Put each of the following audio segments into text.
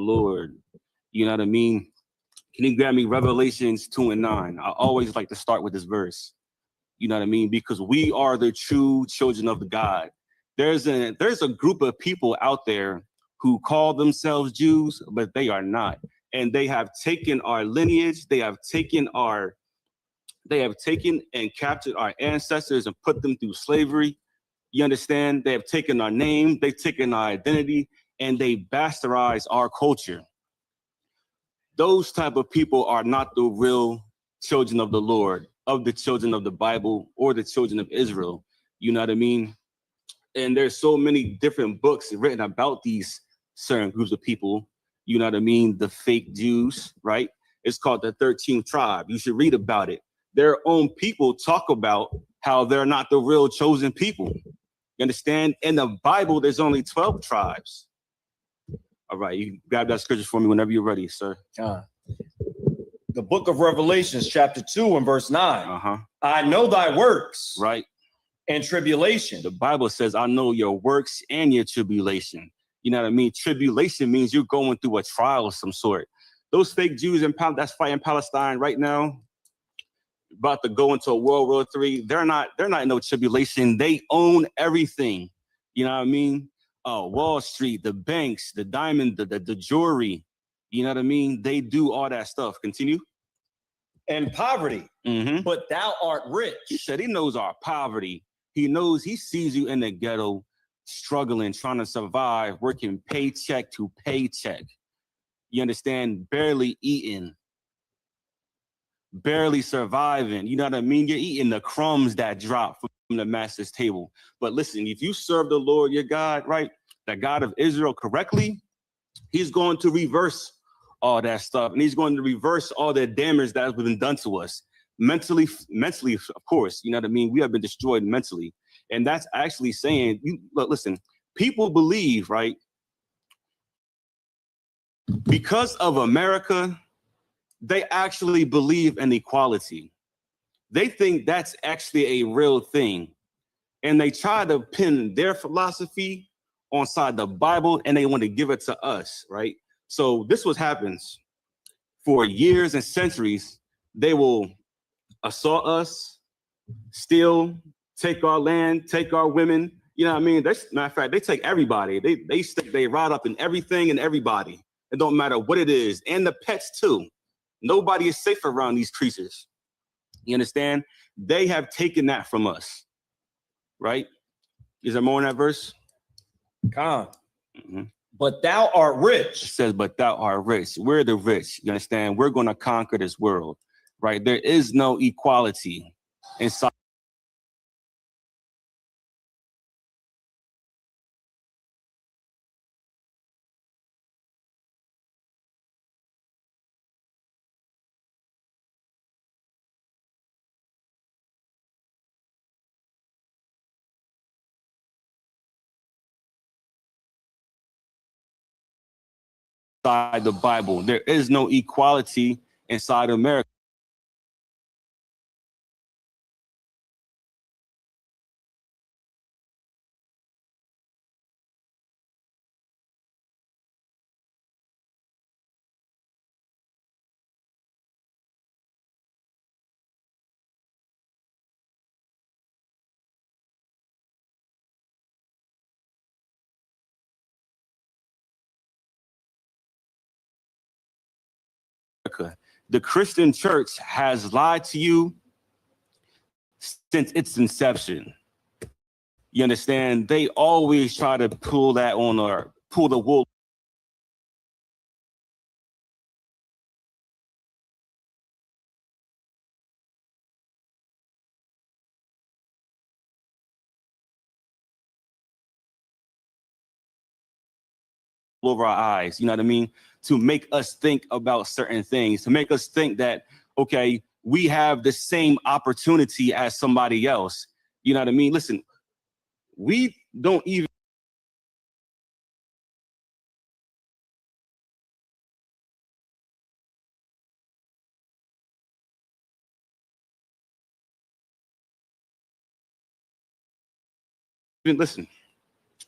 Lord. You know what I mean? Can you grab me Revelations 2:9? I always like to start with this verse. You know what I mean? Because we are the true children of the God. There's a group of people out there who call themselves Jews, but they are not. And they have taken our lineage, they have taken and captured our ancestors and put them through slavery. You understand? They have taken our name, they've taken our identity, and they bastardize our culture. Those type of people are not the real children of the Lord, of the children of the Bible, or the children of Israel. You know what I mean? And there's so many different books written about these certain groups of people. You know what I mean? The fake Jews, right? It's called the 13th tribe. You should read about it. Their own people talk about how they're not the real chosen people. You understand? In the Bible, there's only 12 tribes. All right, you grab that scripture for me whenever you're ready, sir. The book of Revelations, chapter 2 and verse 9. I know thy works. Right. And tribulation. The Bible says, I know your works and your tribulation. You know what I mean? Tribulation means you're going through a trial of some sort. Those fake Jews that's fighting Palestine right now, about to go into a World War III, they're not in no tribulation. They own everything. You know what I mean? Wall Street, the banks, the diamond, the jewelry. You know what I mean? They do all that stuff. Continue. And poverty, but thou art rich. He said he knows our poverty. He knows, he sees you in the ghetto, struggling, trying to survive, working paycheck to paycheck. You understand? Barely eating, barely surviving. You know what I mean? You're eating the crumbs that drop from the master's table. But listen, if you serve the Lord, your God, right, the God of Israel correctly, he's going to reverse all that stuff. And he's going to reverse all the damage that has been done to us. Mentally, of course, you know what I mean? We have been destroyed mentally. And that's actually saying, listen, people believe, right? Because of America, they actually believe in equality. They think that's actually a real thing. And they try to pin their philosophy on side the Bible, and they want to give it to us, right? So this is what happens. For years and centuries, they will assault us, steal, take our land, take our women. You know what I mean? That's, matter of fact, they take everybody. They ride up in everything and everybody. It don't matter what it is, and the pets too. Nobody is safe around these creatures. You understand? They have taken that from us, right? Is there more in that verse? But thou art rich. It says, but thou art rich. We're the rich. You understand? We're going to conquer this world, right? There is no equality inside. The Bible. There is no equality inside America. The Christian church has lied to you since its inception. You understand? They always try to pull that on or pull the wool over our eyes, you know what I mean? To make us think about certain things, to make us think that, okay, we have the same opportunity as somebody else. You know what I mean? Listen, we don't even listen.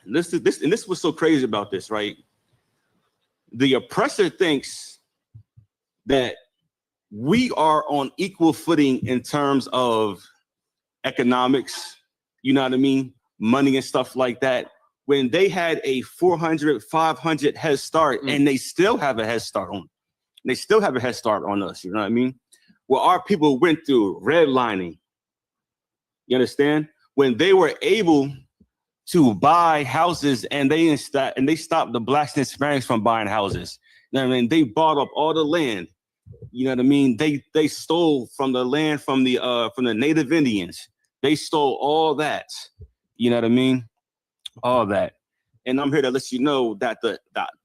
This was so crazy about this, right? The oppressor thinks that we are on equal footing in terms of economics, you know what I mean? Money and stuff like that. When they had a 400, 500 head start, and they still have a head start on, they still have a head start on us, you know what I mean? Well, our people went through redlining. You understand? When they were able to buy houses and they stopped the blacks and Hispanics from buying houses. You know what I mean? They bought up all the land. You know what I mean? They stole from the land from the Native Indians. They stole all that. You know what I mean? All that. And I'm here to let you know that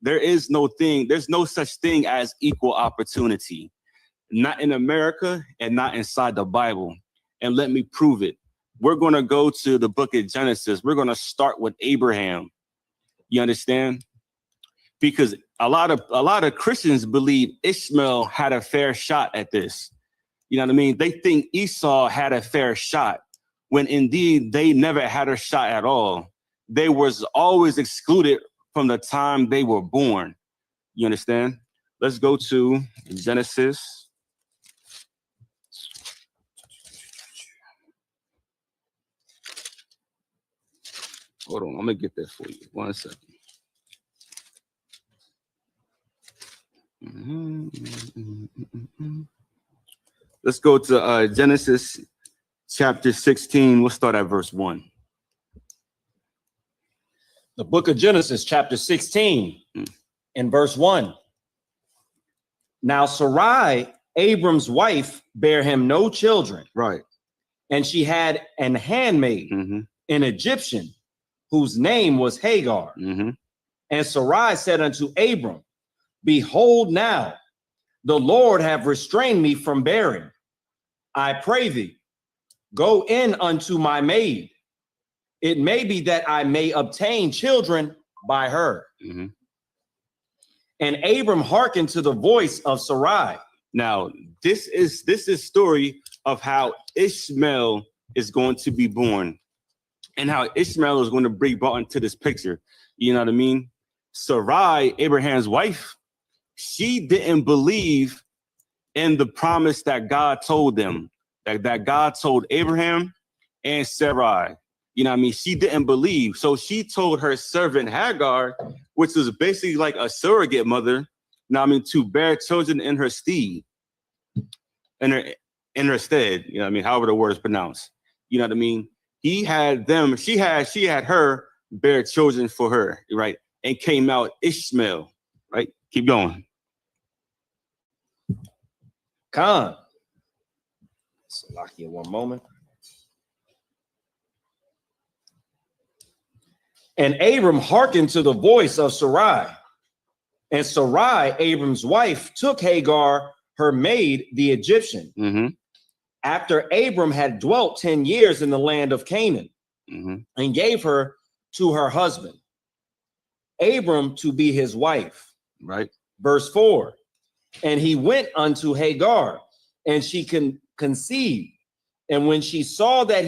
there's no such thing as equal opportunity. Not in America and not inside the Bible. And let me prove it. We're going to go to the book of Genesis. We're going to start with Abraham. You understand? Because a lot of Christians believe Ishmael had a fair shot at this. You know what I mean? They think Esau had a fair shot when indeed they never had a shot at all. They was always excluded from the time they were born. You understand? Let's go to Genesis. Hold on, I'm gonna get that for you. 1 second. Let's go to Genesis chapter 16. We'll start at verse 1. The book of Genesis, chapter 16, and verse 1. Now Sarai, Abram's wife, bare him no children. Right. And she had an handmaid, an Egyptian, whose name was Hagar. And Sarai said unto Abram, behold, now the Lord have restrained me from bearing. I pray thee, go in unto my maid. It may be that I may obtain children by her. And Abram hearkened to the voice of Sarai. Now, this is story of how Ishmael is going to be born and how Ishmael is going to be brought into this picture. You know what I mean? Sarai, Abraham's wife, she didn't believe in the promise that God told them, that God told Abraham and Sarai. You know what I mean? She didn't believe. So she told her servant Hagar, which was basically like a surrogate mother, you know what I mean, to bear children in her stead, in her stead, you know what I mean, however the word is pronounced. You know what I mean? She had her bear children for her, right? And came out Ishmael, right? Keep going. Khan. Salakia, one moment. And Abram hearkened to the voice of Sarai. And Sarai, Abram's wife, took Hagar, her maid, the Egyptian, after Abram had dwelt 10 years in the land of Canaan, and gave her to her husband, Abram, to be his wife. Right. Verse 4. And he went unto Hagar, and she conceived. And when she saw that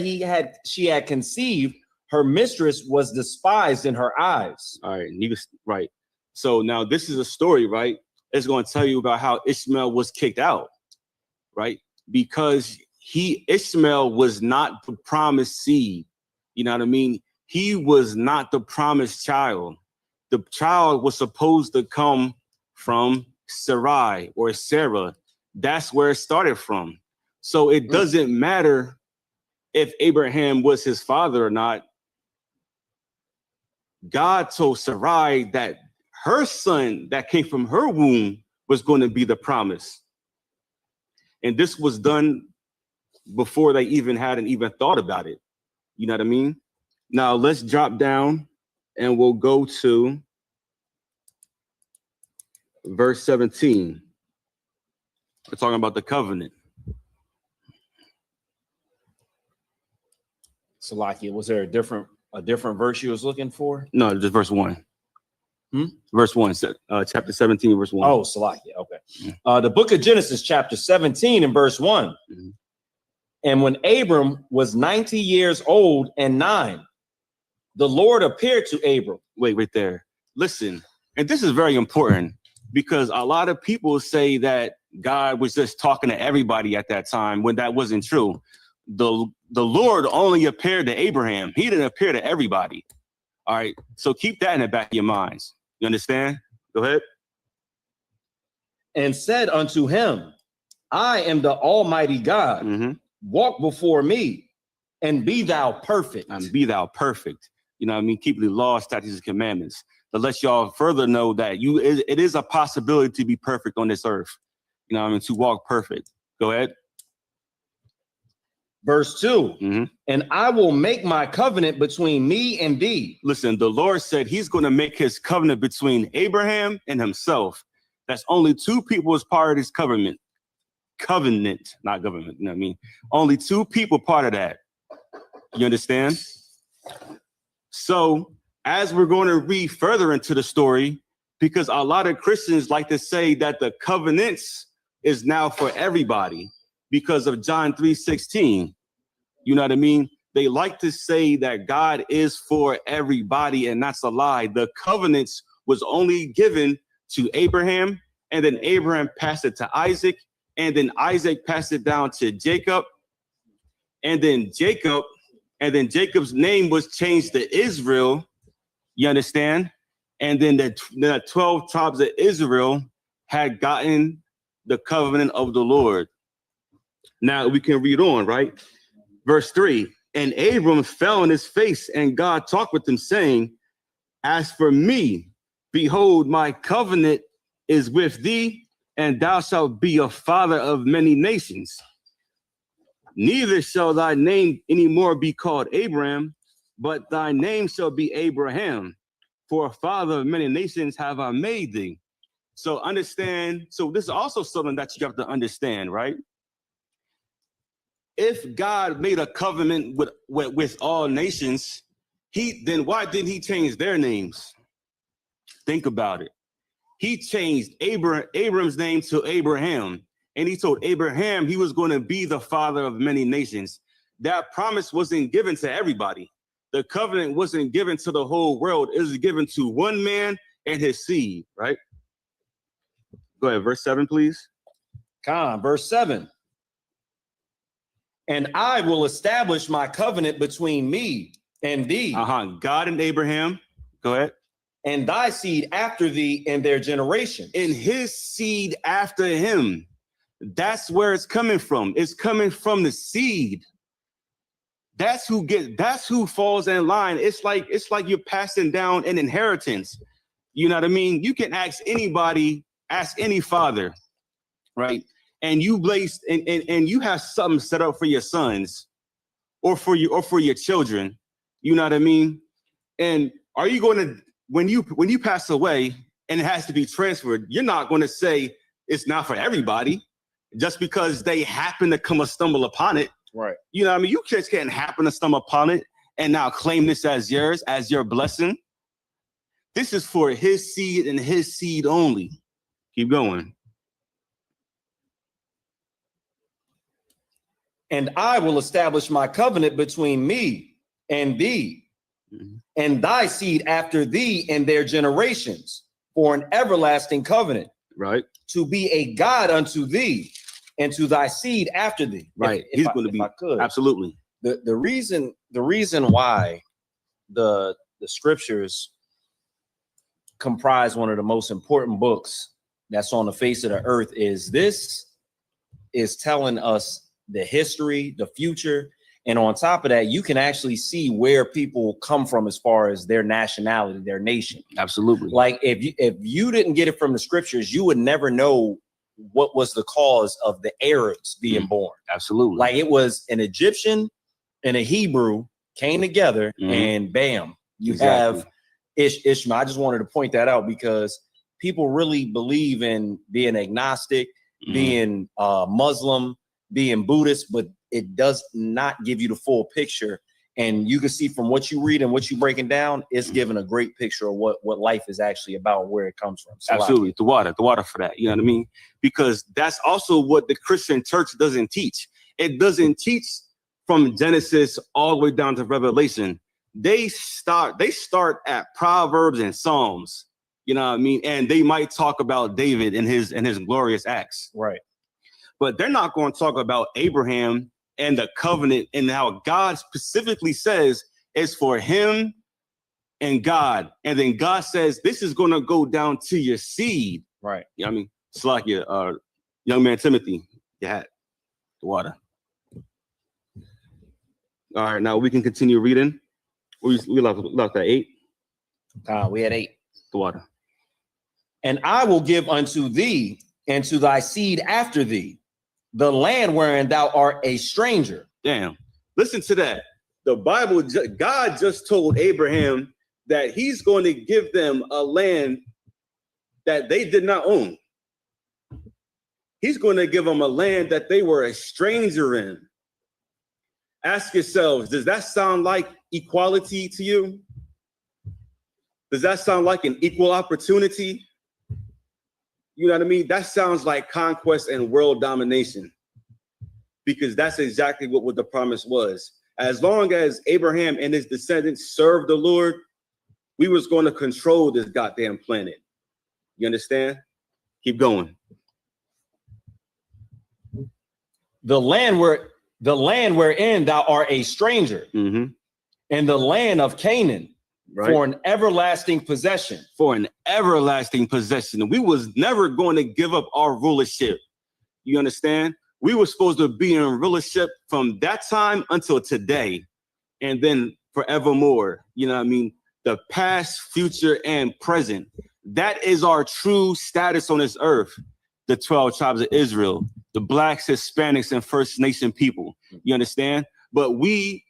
she had conceived, her mistress was despised in her eyes. All right. Right. So now this is a story, right? It's going to tell you about how Ishmael was kicked out, right? Because Ishmael was not the promised seed. You know what I mean? He was not the promised child. The child was supposed to come from Sarai or Sarah. That's where it started from. So it doesn't matter if Abraham was his father or not. God told Sarai that her son that came from her womb was going to be the promise. And this was done before they even thought about it. You know what I mean? Now let's drop down and we'll go to verse 17. We're talking about the covenant. Salakia, was there a different verse you was looking for? No, just verse 1. Verse 1, chapter 17, verse 1. Oh, Salakia, okay. The book of Genesis, chapter 17 and verse 1. And when Abram was 90 years old and 9, the Lord appeared to Abram. Wait, right there. Listen, and this is very important. because a lot of people say that God was just talking to everybody at that time when that wasn't true. The Lord only appeared to Abraham. He didn't appear to everybody. All right. So keep that in the back of your minds. You understand? Go ahead. And said unto him, I am the Almighty God. Mm-hmm. Walk before me and be thou perfect. And be thou perfect. You know what I mean? Keep the law, statutes, and commandments. To let y'all further know that it is a possibility to be perfect on this earth. You know what I mean? To walk perfect. Go ahead. Verse 2, mm-hmm. And I will make my covenant between me and thee. Listen, the Lord said he's going to make his covenant between Abraham and himself. That's only two people as part of this covenant. Covenant, not government. You know what I mean? Only two people part of that. You understand? So as we're going to read further into the story, because a lot of Christians like to say that the covenants is now for everybody because of John 3:16. You know what I mean? They like to say that God is for everybody, and that's a lie. The covenants was only given to Abraham, and then Abraham passed it to Isaac, and then Isaac passed it down to Jacob, and then Jacob's name was changed to Israel. You understand? And then the 12 tribes of Israel had gotten the covenant of the Lord. Now we can read on, right? Verse 3, and Abram fell on his face, and God talked with him, saying, as for me, behold, my covenant is with thee, and thou shalt be a father of many nations. Neither shall thy name any more be called Abram, but thy name shall be Abraham, for a father of many nations have I made thee. So understand, so this is also something that you have to understand, right? If God made a covenant with all nations, then why didn't he change their names? Think about it. He changed Abram's name to Abraham, and he told Abraham he was going to be the father of many nations. That promise wasn't given to everybody. The covenant wasn't given to the whole world. It was given to one man and his seed, right? Go ahead, verse 7, please. Verse 7. And I will establish my covenant between me and thee. God and Abraham. Go ahead. And thy seed after thee in their generation. And his seed after him. That's where it's coming from. It's coming from the seed. That's who falls in line. It's like you're passing down an inheritance. You know what I mean? You can ask anybody, ask any father, right? And you and you have something set up for your sons or for your children. You know what I mean? And are you going to, when you pass away and it has to be transferred, you're not going to say it's not for everybody just because they happen to stumble upon it. Right. You know what I mean? You just can't happen to stumble upon it and now claim this as yours, as your blessing. This is for his seed and his seed only. Keep going. And I will establish my covenant between me and thee, and thy seed after thee in their generations, for an everlasting covenant. Right. To be a God unto thee, and to thy seed after thee. Right. He's going to be. Absolutely. The reason why the scriptures comprise one of the most important books that's on the face of the earth is this is telling us the history, the future, and on top of that, you can actually see where people come from as far as their nationality, their nation. Absolutely. Like if you didn't get it from the scriptures, you would never know what was the cause of the Arabs being born. Absolutely. Like it was an Egyptian and a Hebrew came together and bam, you have Ishmael. I just wanted to point that out because people really believe in being agnostic, being Muslim, being Buddhist, but it does not give you the full picture. And you can see from what you read and what you're breaking down, it's giving a great picture of what life is actually about, where it comes from. So absolutely. The water for that. You know what I mean? Because that's also what the Christian church doesn't teach. It doesn't teach from Genesis all the way down to Revelation. They start at Proverbs and Psalms. You know what I mean? And they might talk about David and his glorious acts. Right. But they're not going to talk about Abraham and the covenant and how God specifically says it's for him and God. And then God says, this is going to go down to your seed. Right. You know what I mean? It's like your young man, Timothy, you had the water. All right, now we can continue reading. We left at 8. We had 8. The water. And I will give unto thee and to thy seed after thee the land wherein thou art a stranger. Damn. Listen to that. The Bible, God just told Abraham that he's going to give them a land that they did not own. He's going to give them a land that they were a stranger in. Ask yourselves, does that sound like equality to you? Does that sound like an equal opportunity? You know what I mean? That sounds like conquest and world domination, because that's exactly what the promise was. As long as Abraham and his descendants served the Lord, we was going to control this goddamn planet. You understand? Keep going. The land wherein thou art a stranger, and the land of Canaan, right, for an everlasting possession. For an everlasting possession. We was never going to give up our rulership. You understand? We were supposed to be in rulership from that time until today, and then forevermore. You know what I mean? The past, future, and present. That is our true status on this earth. The 12 tribes of Israel, the Blacks, Hispanics, and First Nation people. You understand? But we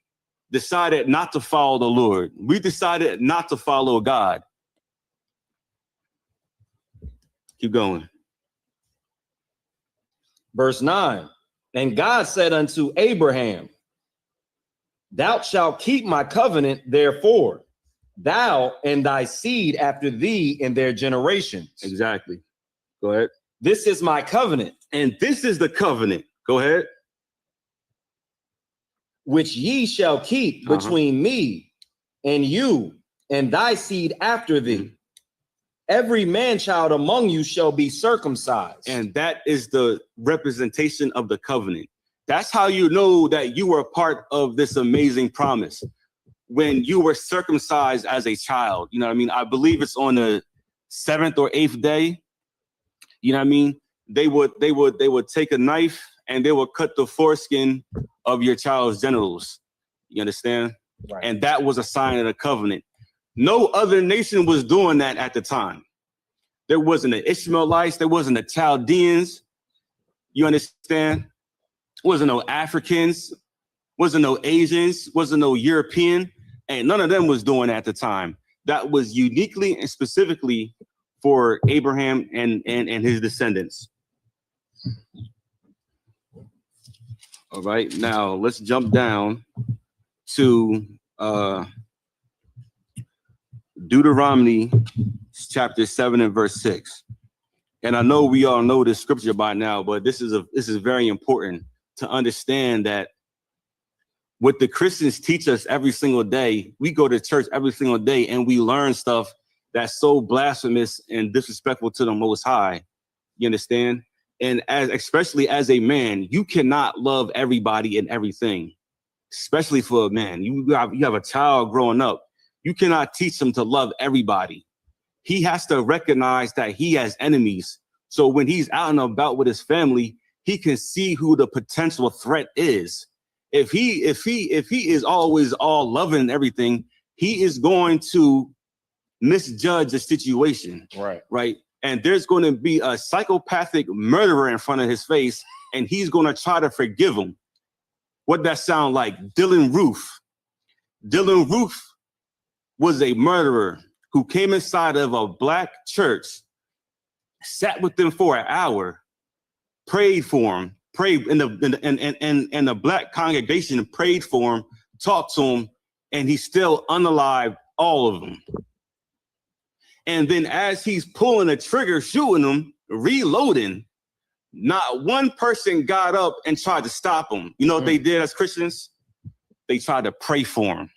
decided not to follow the Lord. We decided not to follow God. Keep going. Verse 9, and God said unto Abraham, thou shalt keep my covenant, therefore, thou and thy seed after thee in their generations. Exactly. Go ahead. This is my covenant. And this is the covenant. Go ahead. Which ye shall keep between me and you and thy seed after thee. Every man-child among you shall be circumcised. And that is the representation of the covenant. That's how you know that you were a part of this amazing promise. When you were circumcised as a child, you know what I mean? I believe it's on the 7th or 8th day. You know what I mean? They would take a knife and they would cut the foreskin of your child's genitals. You understand? Right. And that was a sign of the covenant. No other nation was doing that at the time. There wasn't the Ishmaelites. There wasn't the Chaldeans. You understand? Wasn't no Africans. Wasn't no Asians. Wasn't no European. And none of them was doing that at the time. That was uniquely and specifically for Abraham and his descendants. All right, now let's jump down to Deuteronomy chapter 7 and verse 6. And I know we all know this scripture by now, but this is very important to understand that what the Christians teach us every single day, we go to church every single day and we learn stuff that's so blasphemous and disrespectful to the Most High. You understand? And especially as a man, you cannot love everybody and everything, especially for a man. You have a child growing up. You cannot teach him to love everybody. He has to recognize that he has enemies. So when he's out and about with his family, he can see who the potential threat is. If he is always all loving and everything, he is going to misjudge the situation. Right. And there's going to be a psychopathic murderer in front of his face, and he's going to try to forgive him. What that sound like? Dylan Roof. Dylan Roof was a murderer who came inside of a black church, sat with them for an hour, prayed for him, prayed in the black congregation, prayed for him, talked to him, and he still unalived all of them. And then as he's pulling the trigger, shooting them, reloading, not one person got up and tried to stop him. You know what they did as Christians? They tried to pray for him.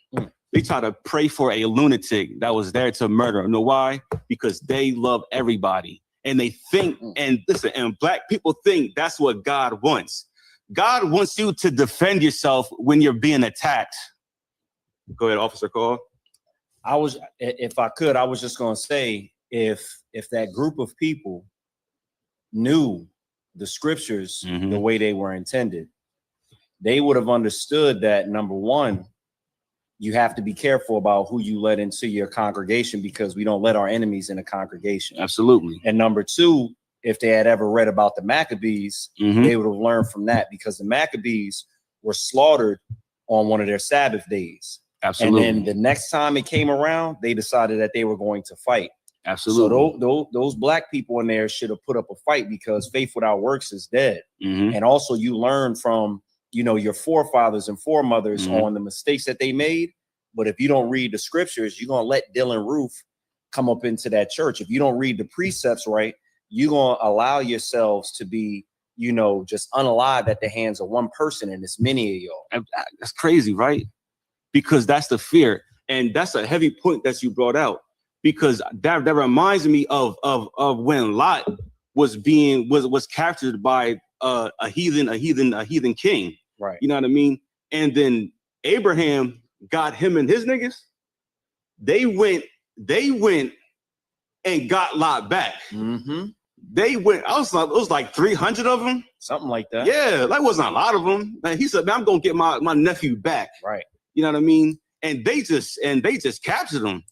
They try to pray for a lunatic that was there to murder. You know why? Because they love everybody. And they think, and listen, and black people think that's what God wants. God wants you to defend yourself when you're being attacked. Go ahead, Officer Cole. If I could, I was just going to say, if that group of people knew the scriptures the way they were intended, they would have understood that, number one, you have to be careful about who you let into your congregation, because we don't let our enemies in a congregation. Absolutely. And number two, if they had ever read about the Maccabees, they would have learned from that, because the Maccabees were slaughtered on one of their Sabbath days. Absolutely. And then the next time it came around, they decided that they were going to fight. Absolutely. So those black people in there should have put up a fight, because faith without works is dead. And also you learn from, you know, your forefathers and foremothers on the mistakes that they made. But if you don't read the scriptures, you're going to let Dylan Roof come up into that church. If you don't read the precepts right, you're going to allow yourselves to be, you know, just unalive at the hands of one person, and it's many of y'all. That's crazy, right? Because that's the fear. And that's a heavy point that you brought out, because that reminds me of when Lot was captured by a heathen king. Right. You know what I mean? And then Abraham got him and his niggas. They went and got Lot back. They went, it was like 300 of them. Something like that. Yeah, that wasn't a lot of them. And he said, man, I'm gonna get my nephew back. Right. You know what I mean? And they just captured him.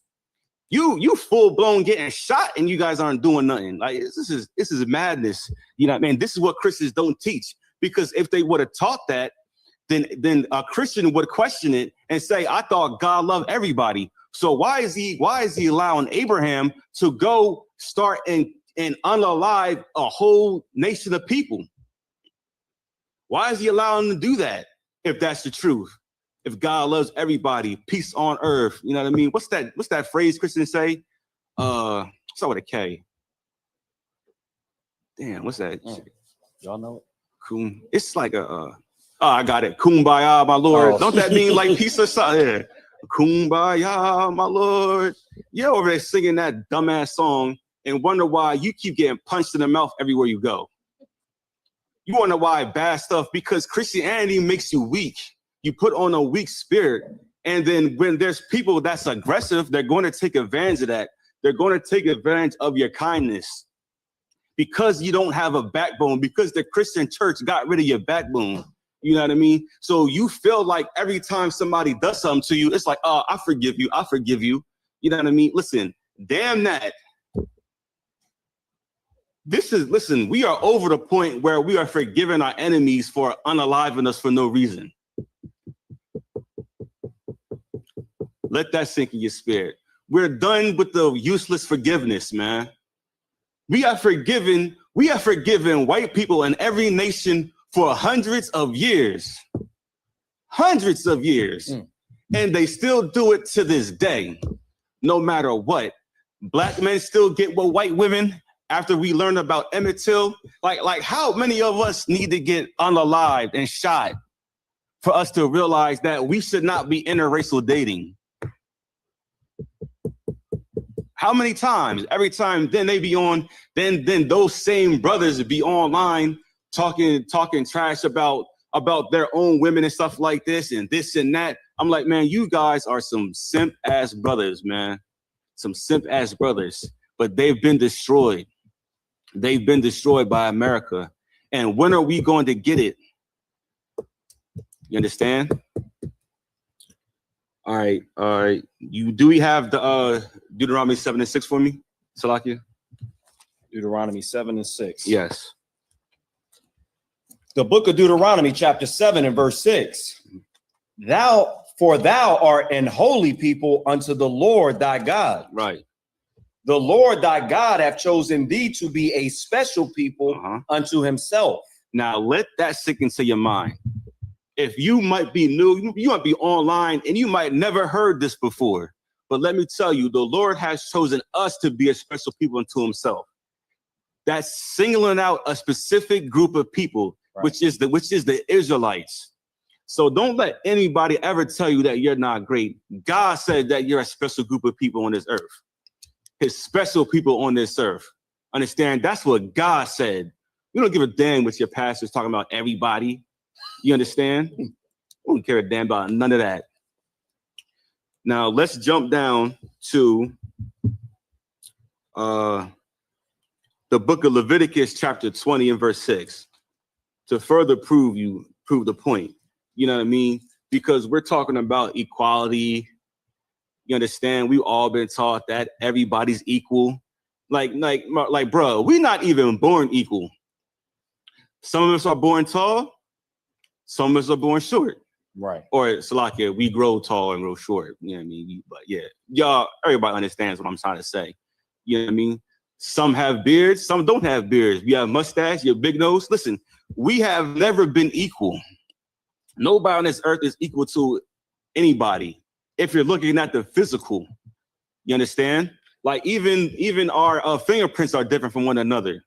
You full blown getting shot, and you guys aren't doing nothing. Like, this is madness. You know what I mean? This is what Christians don't teach. Because if they would have taught that, then a Christian would question it and say, I thought God loved everybody. So why is he allowing Abraham to go start and unalive a whole nation of people? Why is he allowing them to do that if that's the truth? If God loves everybody, peace on earth, you know what I mean? What's that phrase Christians say? Start with a K. Damn, what's that? Y'all know it? It's like I got it. Kumbaya, my Lord. Don't that mean like peace or something? Yeah. Kumbaya, my Lord. You're over there singing that dumbass song and wonder why you keep getting punched in the mouth everywhere you go. You wonder why bad stuff, because Christianity makes you weak. You put on a weak spirit. And then when there's people that's aggressive, they're going to take advantage of that. They're going to take advantage of your kindness. Because you don't have a backbone, because the Christian church got rid of your backbone. You know what I mean? So you feel like every time somebody does something to you, it's like, oh, I forgive you. I forgive you. You know what I mean? Listen, damn that. Listen, we are over the point where we are forgiving our enemies for unaliving us for no reason. Let that sink in your spirit. We're done with the useless forgiveness, man. We have forgiven white people in every nation for hundreds of years. And they still do it to this day, no matter what. Black men still get with white women after we learned about Emmett Till. Like how many of us need to get unalived and shot for us to realize that we should not be interracial dating? How many times? Every time then they be on, then those same brothers be online talking trash about their own women and stuff like this and that. I'm like, man, you guys are some simp ass brothers, man. Some simp ass brothers. But they've been destroyed. They've been destroyed by America. And when are we going to get it? You understand? All right. Do we have the Deuteronomy 7:6 for me, Salakia? Deuteronomy 7:6. Yes. The book of Deuteronomy, chapter 7 and verse 6. Thou art an holy people unto the Lord thy God. Right. The Lord thy God hath chosen thee to be a special people unto himself. Now let that sink into your mind. If you might be new, you might be online and you might never heard this before. But let me tell you, the Lord has chosen us to be a special people unto himself. That's singling out a specific group of people, right, which is the Israelites. So don't let anybody ever tell you that you're not great. God said that you're a special group of people on this earth. His special people on this earth. Understand? That's what God said. We don't give a damn what your pastor's talking about everybody. You understand? We don't care a damn about none of that. Now let's jump down to the book of Leviticus, chapter 20 and verse 6, to further prove the point. You know what I mean? Because we're talking about equality. You understand? We've all been taught that everybody's equal. Like, bro, we're not even born equal. Some of us are born tall. Some of us are born short. Right. Or Salakia, we grow tall and grow short. You know what I mean? But yeah, y'all, everybody understands what I'm trying to say. You know what I mean? Some have beards, some don't have beards. You have mustache, you have big nose. Listen, we have never been equal. Nobody on this earth is equal to anybody. If you're looking at the physical, you understand? Like even our fingerprints are different from one another.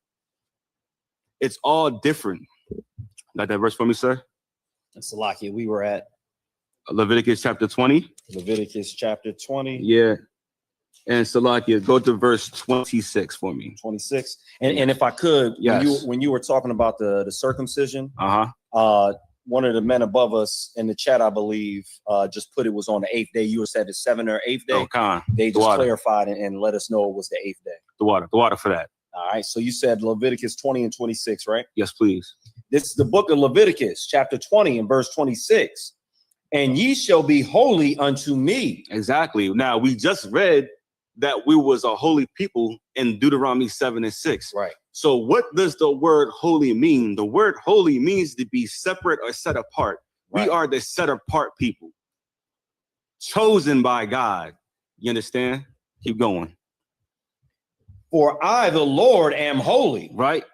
It's all different. Got that verse for me, sir? Salakia, we were at Leviticus chapter 20. Leviticus chapter 20. Yeah. And Salakia, go to verse 26 for me. 26. And if I could, yes. when you were talking about the circumcision, uh-huh. One of the men above us in the chat, I believe, just put it was on the 8th day. You said the 7th or 8th day. Oh, they just clarified and let us know it was the 8th day. The water for that. All right. So you said Leviticus 20 and 26, right? Yes, please. This is the book of Leviticus, chapter 20 and verse 26. And ye shall be holy unto me. Exactly. Now, we just read that we was a holy people in Deuteronomy 7 and 6. Right. So what does the word holy mean? The word holy means to be separate or set apart. Right. We are the set apart people, chosen by God. You understand? Keep going. For I, the Lord, am holy. Right.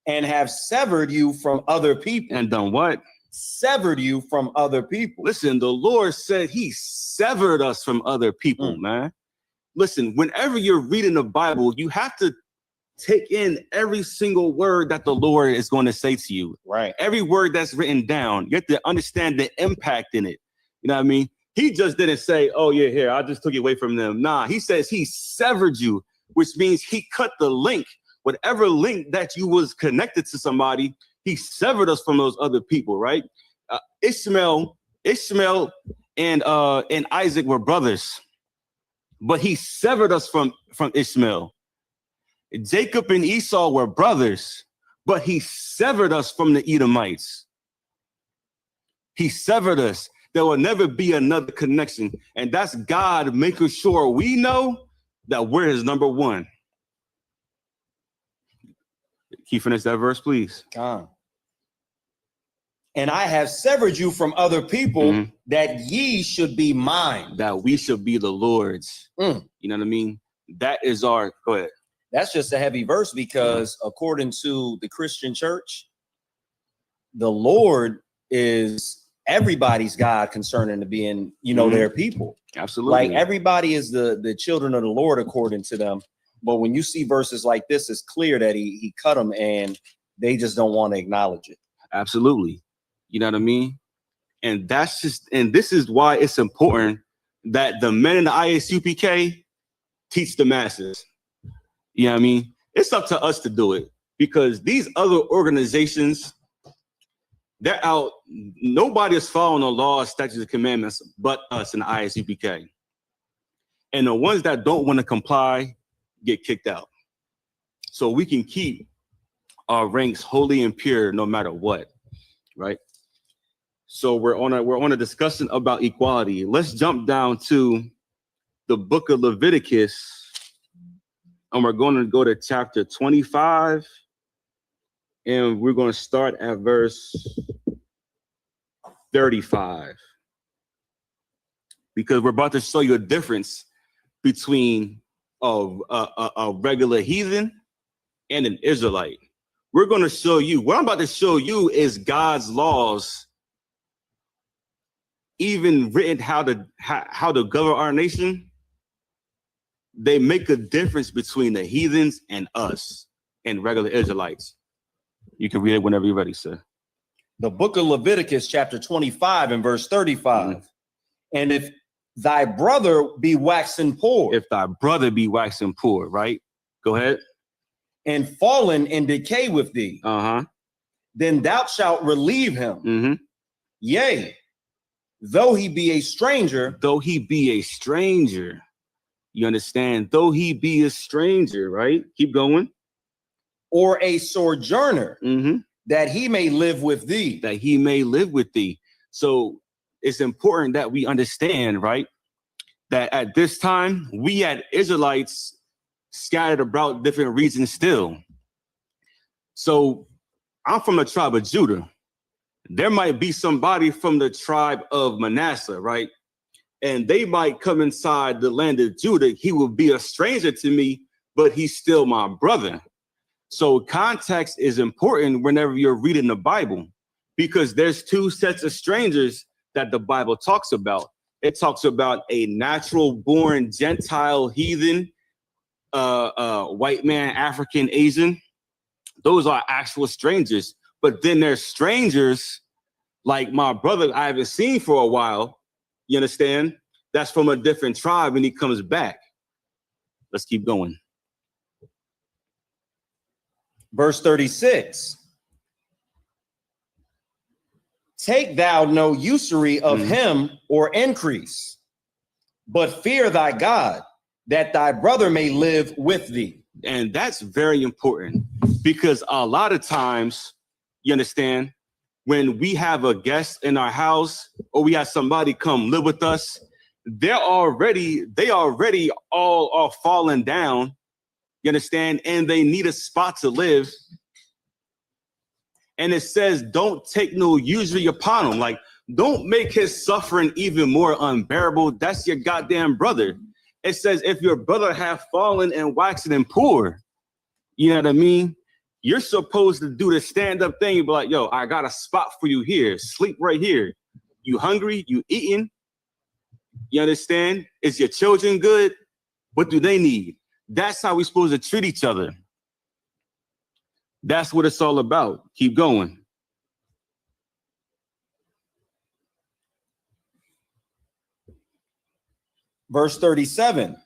And have severed you from other people. And done what? Severed you from other people. Listen, the Lord said he severed us from other people, man. Listen, whenever you're reading the Bible, you have to take in every single word that the Lord is going to say to you. Right. Every word that's written down, you have to understand the impact in it. You know what I mean? He just didn't say, oh, yeah, here, I just took you away from them. Nah, he says he severed you, which means he cut the link. Whatever link that you was connected to somebody, he severed us from those other people, right? Ishmael and Isaac were brothers, but he severed us from Ishmael. Jacob and Esau were brothers, but he severed us from the Edomites. He severed us. There will never be another connection. And that's God making sure we know that we're his number one. Can you finish that verse, please? And I have severed you from other people that ye should be mine. That we should be the Lord's. You know what I mean? That is our, go ahead. That's just a heavy verse because according to the Christian church, the Lord is everybody's God concerning to being, their people. Absolutely. Like everybody is the children of the Lord according to them. But when you see verses like this, it's clear that he cut them and they just don't want to acknowledge it. Absolutely. You know what I mean? And this is why it's important that the men in the ISUPK teach the masses. You know what I mean? It's up to us to do it because these other organizations, they're out. Nobody is following the laws, statutes, and commandments but us in the ISUPK. And the ones that don't want to comply get kicked out. So we can keep our ranks holy and pure no matter what, right? So we're on a discussion about equality. Let's jump down to the book of Leviticus, and we're going to go to chapter 25, and we're going to start at verse 35, because we're about to show you a difference between a regular heathen and an Israelite. We're going to show you, what I'm about to show you is God's laws, even written how to govern our nation. They make a difference between the heathens and us and regular Israelites. You can read it whenever you're ready, sir. The book of Leviticus, chapter 25 and verse 35. And if thy brother be waxen poor. If thy brother be waxen poor, right? Go ahead. And fallen in decay with thee. Then thou shalt relieve him. Yea, though he be a stranger. Though he be a stranger. You understand? Though he be a stranger, right? Keep going. Or a sojourner, that he may live with thee. That he may live with thee. So it's important that we understand, right? That at this time, we had Israelites scattered about different regions still. So I'm from the tribe of Judah. There might be somebody from the tribe of Manasseh, right? And they might come inside the land of Judah. He will be a stranger to me, but he's still my brother. So context is important whenever you're reading the Bible, because there's two sets of strangers that the Bible talks about. It talks about a natural born Gentile heathen, white man, African, Asian. Those are actual strangers. But then there's strangers like my brother I haven't seen for a while. You understand? That's from a different tribe and he comes back. Let's keep going. Verse 36. Take thou no usury of him or increase, but fear thy God, that thy brother may live with thee. And that's very important, because a lot of times, you understand, when we have a guest in our house or we have somebody come live with us, they already all are falling down, you understand, and they need a spot to live. And it says, don't take no usury upon him. Like, don't make his suffering even more unbearable. That's your goddamn brother. It says, if your brother have fallen and waxen and poor, you know what I mean? You're supposed to do the stand-up thing and be like, yo, I got a spot for you here. Sleep right here. You hungry? You eating? You understand? Is your children good? What do they need? That's how we're supposed to treat each other. That's what it's all about. Keep going. Verse 37.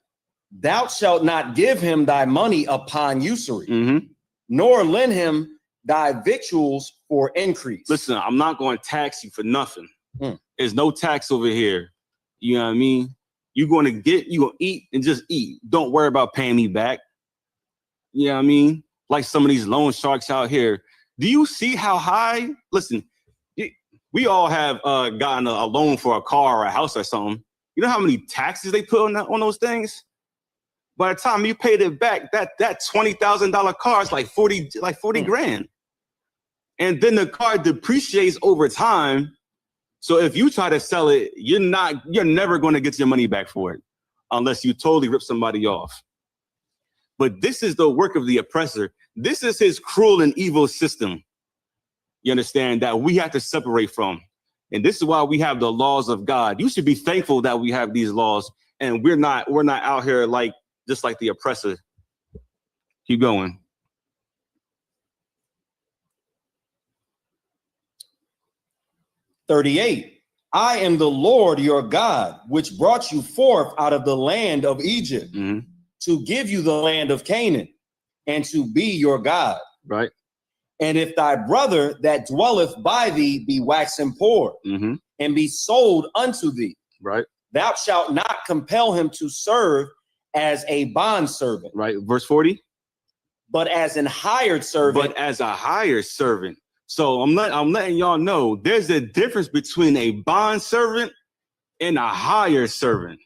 Thou shalt not give him thy money upon usury, nor lend him thy victuals for increase. Listen, I'm not going to tax you for nothing. There's no tax over here. You know what I mean? You're going to eat and just eat. Don't worry about paying me back. You know what I mean? Like some of these loan sharks out here. Do you see how high? Listen, we all have gotten a loan for a car or a house or something. You know how many taxes they put on those things? By the time you paid it back, that $20,000 car is like 40 grand. And then the car depreciates over time. So if you try to sell it, you're never going to get your money back for it unless you totally rip somebody off. But this is the work of the oppressor. This is his cruel and evil system. You understand, that we have to separate from. And this is why we have the laws of God. You should be thankful that we have these laws and we're not out here just like the oppressor. Keep going. "38. I am the Lord your God, which brought you forth out of the land of Egypt, to give you the land of Canaan, and to be your God. Right. And if thy brother that dwelleth by thee be waxen poor, and be sold unto thee, right, thou shalt not compel him to serve as a bondservant." Right. Verse 40. "But as an hired servant." But as a hired servant. So I'm letting y'all know there's a difference between a bond servant and a hired servant.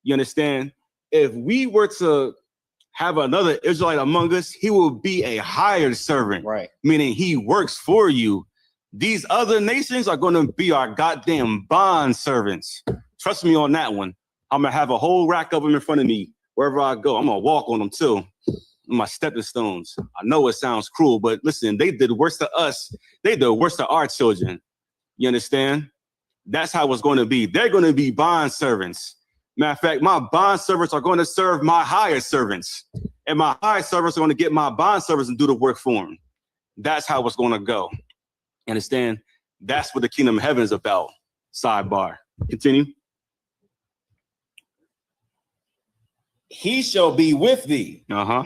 You understand? If we were to have another Israelite among us, he will be a hired servant, right? Meaning he works for you. These other nations are going to be our goddamn bond servants. Trust me on that one. I'm going to have a whole rack of them in front of me wherever I go. I'm going to walk on them too. My stepping stones. I know it sounds cruel, but listen, they did worse to us. They did worse to our children. You understand? That's how it's going to be. They're going to be bond servants. Matter of fact, my bond servants are going to serve my hired servants, and my hired servants are going to get my bond servants and do the work for them. That's how it's going to go. Understand? That's what the kingdom of heaven is about. Sidebar. Continue. He shall be with thee. Uh-huh.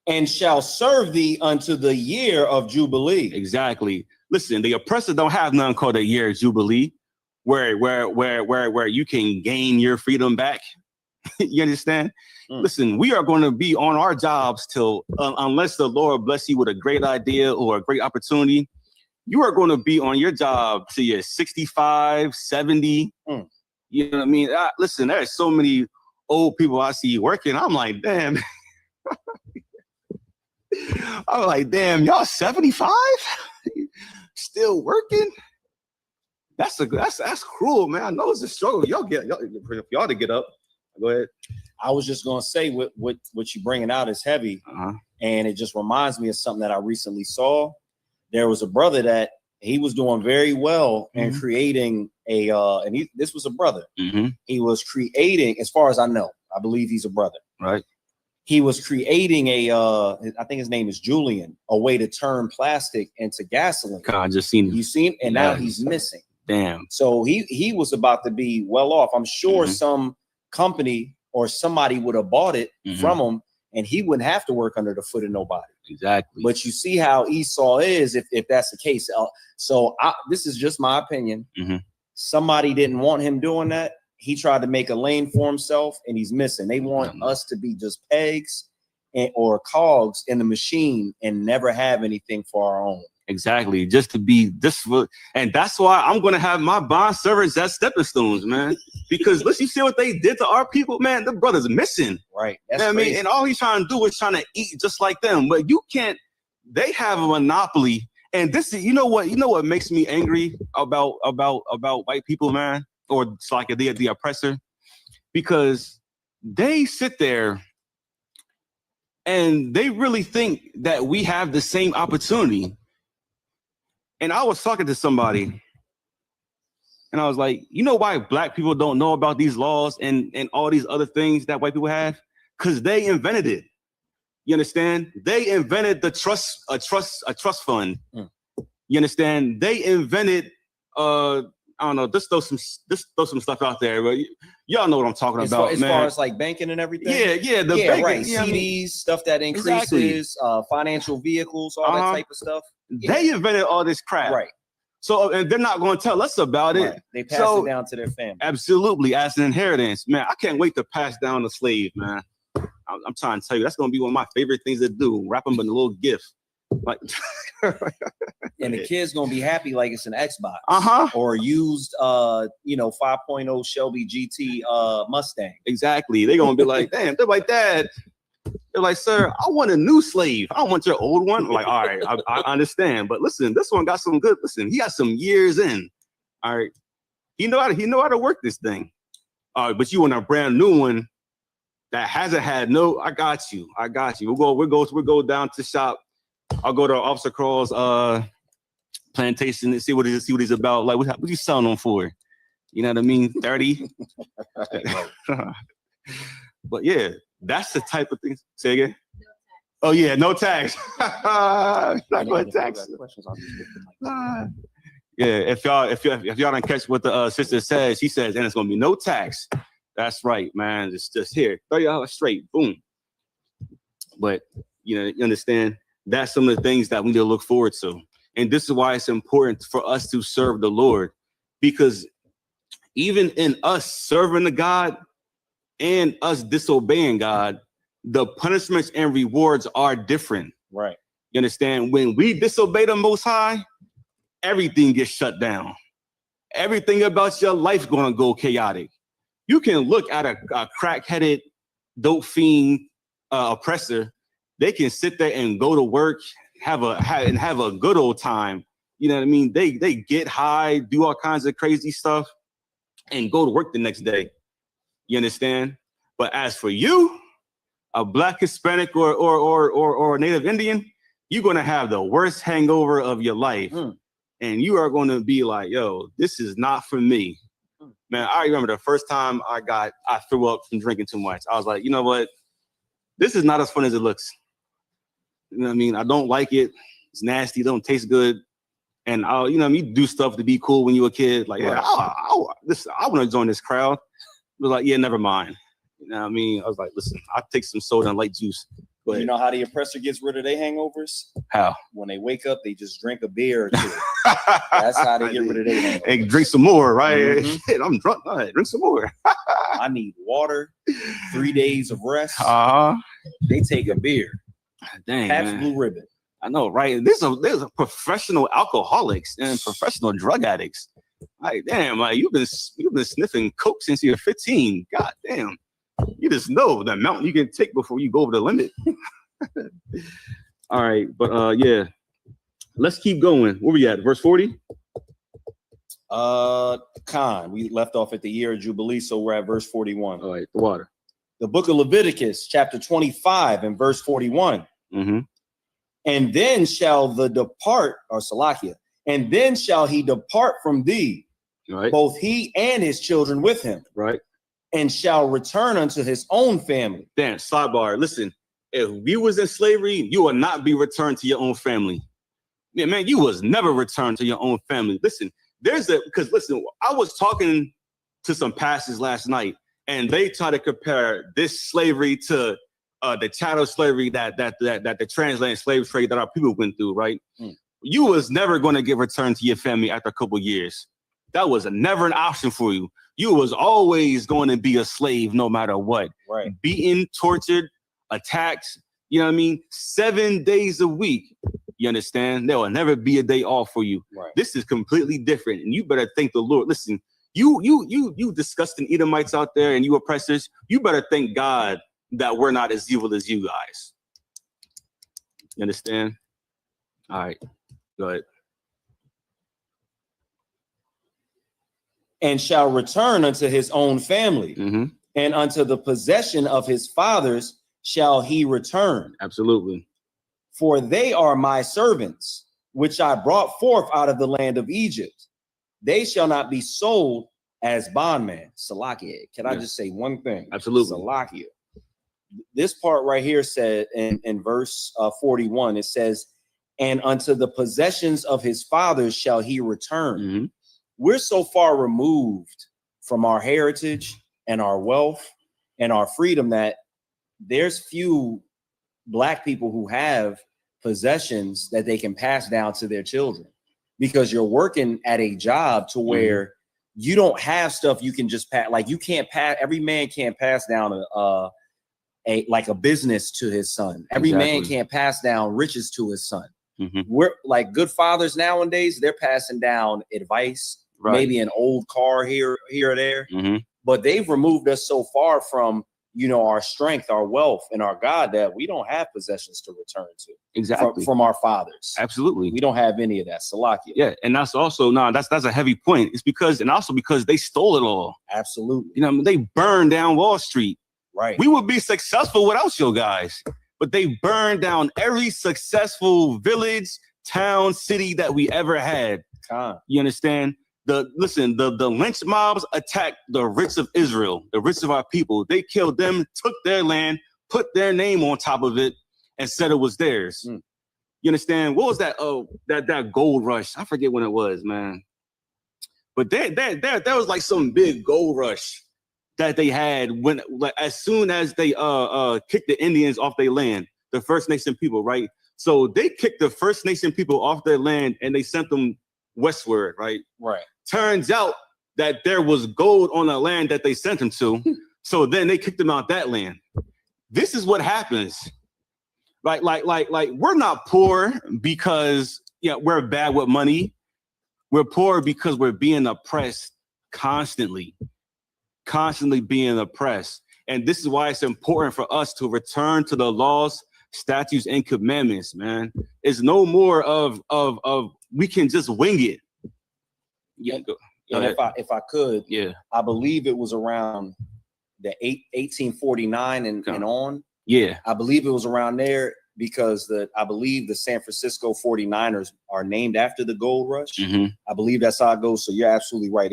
And shall serve thee unto the year of Jubilee. Exactly. Listen, the oppressor don't have nothing called a year of Jubilee, where you can gain your freedom back. You understand? Listen, we are going to be on our jobs till unless the Lord bless you with a great idea or a great opportunity. You are going to be on your job till you're 65, 70. You know what I mean? Listen, there's so many old people I see working. I'm like, damn. I'm like, damn, y'all 75? Still working? That's cruel, man. I know it's a struggle. Y'all for y'all to get up. Go ahead. I was just gonna say what you bringing out is heavy, and it just reminds me of something that I recently saw. There was a brother that he was doing very well and creating this was a brother. He was creating, as far as I know, I believe he's a brother. Right. He was creating I think his name is Julian, a way to turn plastic into gasoline. I just seen him. You seen, and now he's missing. Damn. So he was about to be well off. I'm sure some company or somebody would have bought it from him, and he wouldn't have to work under the foot of nobody. Exactly. But you see how Esau is if that's the case. So this is just my opinion. Somebody didn't want him doing that. He tried to make a lane for himself, and he's missing. They want us to be just pegs or cogs in the machine and never have anything for our own. Exactly. Just to be this, and that's why I'm going to have my bond servants as stepping stones, man. Because listen, you see what they did to our people, man. The brother's missing, right? That's you know what I mean, and all he's trying to do is trying to eat just like them. But you can't. They have a monopoly, and this is, you know what makes me angry about white people, man, or it's like the oppressor, because they sit there and they really think that we have the same opportunity. And I was talking to somebody, and I was like, you know why black people don't know about these laws and all these other things that white people have? Because they invented it. You understand? They invented a trust fund. You understand? They invented I don't know, just throw some stuff out there, but y'all know what I'm talking about, as far as like banking and everything. Yeah, banking, right. CDs, stuff that increases, financial vehicles, all that type of stuff. They invented all this crap, right? So, and they're not going to tell us about it. They pass it down to their family. Absolutely, as an inheritance, man. I can't wait to pass down the slave, man. I'm trying to tell you, that's going to be one of my favorite things to do. Wrap them in a little gift. Like, and the kid's gonna be happy like it's an Xbox, or used 5.0 Shelby GT Mustang. Exactly. They're gonna be like, damn. They're like, Dad. They're like, sir, I want a new slave. I don't want your old one. I'm like, all right, I understand, but listen, this one got some good. Listen, he got some years in. All right, he know how to work this thing. But you want a brand new one that hasn't had no. I got you. We'll go down to shop. I'll go to Officer Crawl's plantation and see what he's about. Like, what you selling them for? You know what I mean? 30. But yeah, that's the type of things. Say again. Oh yeah, no tax. Not going to tax. Yeah, if y'all don't catch what the sister says, she says, and it's gonna be no tax. That's right, man. It's just here, $30 straight, boom. But you understand. That's some of the things that we need to look forward to. And this is why it's important for us to serve the Lord, because even in us serving the God and us disobeying God, the punishments and rewards are different. Right. You understand? When we disobey the Most High, everything gets shut down. Everything about your life going to go chaotic. You can look at a crack-headed, dope fiend oppressor. They can sit there and go to work, have a good old time. You know what I mean? They get high, do all kinds of crazy stuff, and go to work the next day. You understand? But as for you, a Black, Hispanic, or Native Indian, you're gonna have the worst hangover of your life, and you are gonna be like, "Yo, this is not for me." Man, I remember the first time I threw up from drinking too much. I was like, you know what? This is not as fun as it looks. You know what I mean? I don't like it. It's nasty. It don't taste good. And you know, you do stuff to be cool when you were a kid. Like, yeah, listen, I want to join this crowd. It was like, yeah, never mind. You know what I mean? I was like, listen, I'll take some soda and light juice. But you know how the oppressor gets rid of their hangovers? How? When they wake up, they just drink a beer or two. That's how they get rid of their hangovers. And drink some more, right? Mm-hmm. Shit, I'm drunk. All right, drink some more. I need water, 3 days of rest. They take a beer. Dang, Pabst Blue Ribbon. I know, right? There's a professional alcoholics and professional drug addicts. Like, damn, like you've been sniffing coke since you're 15. God damn. You just know the amount you can take before you go over the limit. All right, but yeah. Let's keep going. Where we at? Verse 40? Khan. We left off at the year of Jubilee, so we're at verse 41. All right, the water. The book of Leviticus, chapter 25 and verse 41. Mm-hmm. And then shall the depart, or Salakia, and then shall he depart from thee, right, both he and his children with him, right, and shall return unto his own family. Damn, sidebar. Listen, if you was in slavery, you will not be returned to your own family. Yeah, man, you was never returned to your own family. Listen, because listen, I was talking to some pastors last night, and they try to compare this slavery to the chattel slavery that the transatlantic slave trade that our people went through, right? You was never going to get returned to your family after a couple of years. That was never an option for you. You was always going to be a slave no matter what. Right. Beaten, tortured, attacked, you know what I mean? 7 days a week. You understand? There will never be a day off for you. Right. This is completely different. And you better thank the Lord. Listen, you disgusting Edomites out there and you oppressors, you better thank God that we're not as evil as you guys. You understand? All right, go ahead. And shall return unto his own family, mm-hmm. and unto the possession of his fathers shall he return. Absolutely. For they are my servants, which I brought forth out of the land of Egypt. They shall not be sold as bondmen. Salakia. Can I just say one thing? Absolutely. Salakia. This part right here said in verse 41, it says, and unto the possessions of his fathers shall he return. Mm-hmm. We're so far removed from our heritage and our wealth and our freedom that there's few Black people who have possessions that they can pass down to their children, because you're working at a job to where you don't have stuff you can just pass. Like you can't pass. Every man can't pass down a business to his son. Every man can't pass down riches to his son. Mm-hmm. We're like good fathers nowadays. They're passing down advice, maybe an old car here or there. Mm-hmm. But they've removed us so far from, you know, our strength, our wealth, and our God that we don't have possessions to return to. Exactly. From our fathers. Absolutely. We don't have any of that. Salakia. Yeah, and that's also that's a heavy point. It's because they stole it all. Absolutely. You know, they burned down Wall Street. Right. We would be successful without you guys, but they burned down every successful village, town, city that we ever had. You understand? The lynch mobs attacked the rich of Israel, the rich of our people. They killed them, took their land, put their name on top of it, and said it was theirs. You understand? What was that? Oh, that gold rush. I forget when it was, man. But there was like some big gold rush that they had when, like, as soon as they kicked the Indians off their land, the First Nation people, right? So they kicked the First Nation people off their land and they sent them westward, right? Right. Turns out that there was gold on the land that they sent them to. So then they kicked them out that land. This is what happens. Like we're not poor because we're bad with money. We're poor because we're being oppressed constantly being oppressed. And this is why it's important for us to return to the laws, statutes, and commandments, man. It's no more of we can just wing it. Yeah. And if I could, I believe it was around the 1849 and on. Yeah. I believe it was around there because I believe the San Francisco 49ers are named after the gold rush. Mm-hmm. I believe that's how it goes. So you're absolutely right.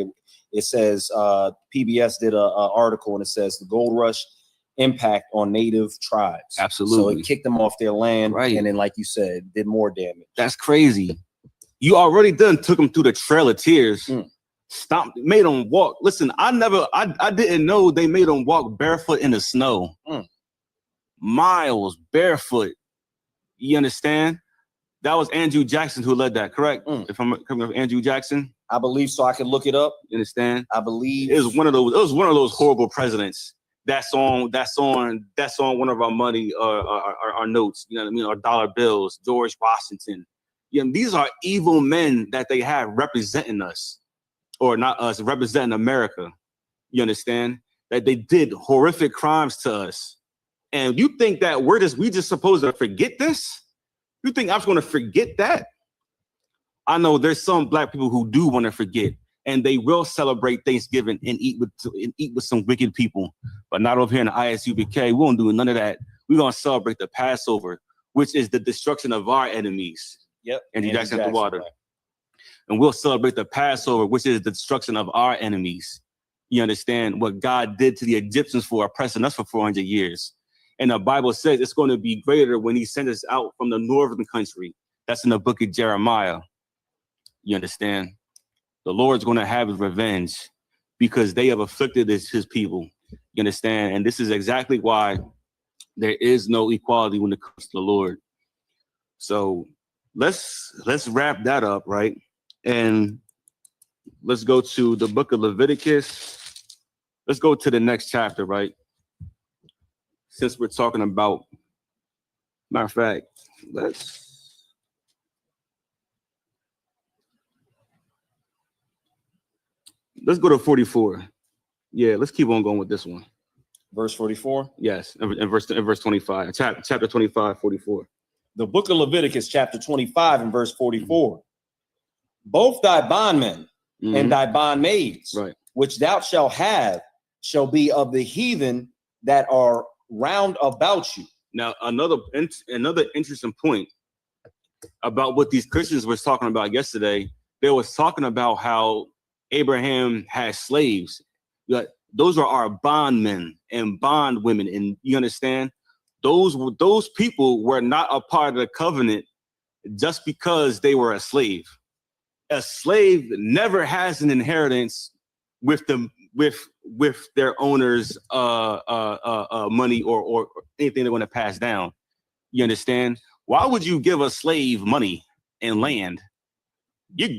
It says PBS did a article and it says the gold rush impact on native tribes. Absolutely. So it kicked them off their land. Right. And then, like you said, did more damage. That's crazy. You already done took them through the Trail of Tears. Stomped, made them walk. Listen, I didn't know they made them walk barefoot in the snow. Miles barefoot. You understand? That was Andrew Jackson who led that, correct? If I'm coming up, Andrew Jackson. I believe so. I can look it up. You understand? I believe it was one of those horrible presidents. That's on one of our money, our notes. You know what I mean? Our dollar bills. George Washington. You know, these are evil men that they have representing us, or not us, representing America. You understand? That they did horrific crimes to us, and you think that we just supposed to forget this? You think I'm just going to forget that? I know there's some black people who do want to forget, and they will celebrate Thanksgiving and eat with some wicked people, but not over here in the ISUPK. We won't do none of that. We're going to celebrate the Passover, which is the destruction of our enemies. Yep. Andrew Jackson at the water. Right. And we'll celebrate the Passover, which is the destruction of our enemies. You understand what God did to the Egyptians for oppressing us for 400 years. And the Bible says it's going to be greater when he sent us out from the northern country. That's in the book of Jeremiah. You understand? The Lord's going to have his revenge because they have afflicted his people. You understand? And this is exactly why there is no equality when it comes to the Lord. So let's wrap that up, right? And let's go to the book of Leviticus. Let's go to the next chapter, right? Since we're talking about, matter of fact, let's go to 44. Yeah, let's keep on going with this one. Verse 44? Yes, in verse 25, chapter 25, 44. The book of Leviticus, chapter 25 and verse 44. Both thy bondmen and thy bondmaids, right, which thou shalt have, shall be of the heathen that are round about you. Now, another interesting point about what these Christians were talking about yesterday. They was talking about how Abraham had slaves. Those are our bondmen and bondwomen, and you understand? Those people were not a part of the covenant just because they were a slave. A slave never has an inheritance with their owner's money or anything they're going to pass down. You understand? Why would you give a slave money and land?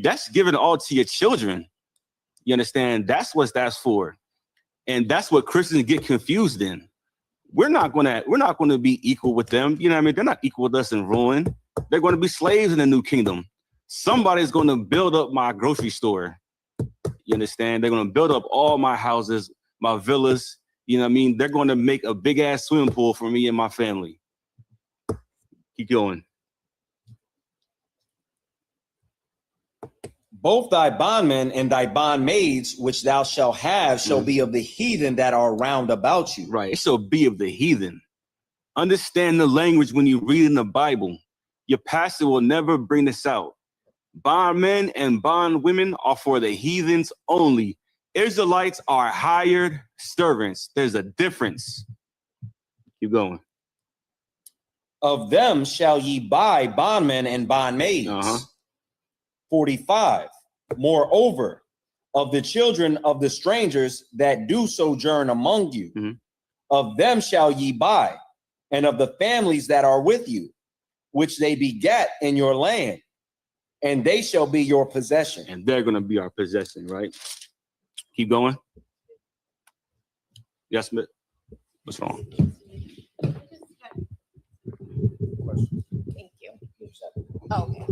That's given all to your children. You understand? That's what that's for. And that's what Christians get confused in. We're not gonna be equal with them. You know what I mean? They're not equal with us in ruin. They're going to be slaves in the new kingdom. Somebody's going to build up my grocery store. You understand? They're going to build up all my houses, my villas. You know what I mean? They're going to make a big ass swimming pool for me and my family. Keep going. Both thy bondmen and thy bondmaids, which thou shalt have, shall be of the heathen that are round about you. Right. It shall be of the heathen. Understand the language when you read in the Bible. Your pastor will never bring this out. Bondmen and bondwomen are for the heathens only. Israelites are hired servants. There's a difference. Keep going. Of them shall ye buy bondmen and bondmaids. 45. Moreover, of the children of the strangers that do sojourn among you, of them shall ye buy, and of the families that are with you, which they begat in your land, and they shall be your possession. And they're going to be our possession, right? Keep going. Yes, Smith. What's wrong? Thank you. Okay.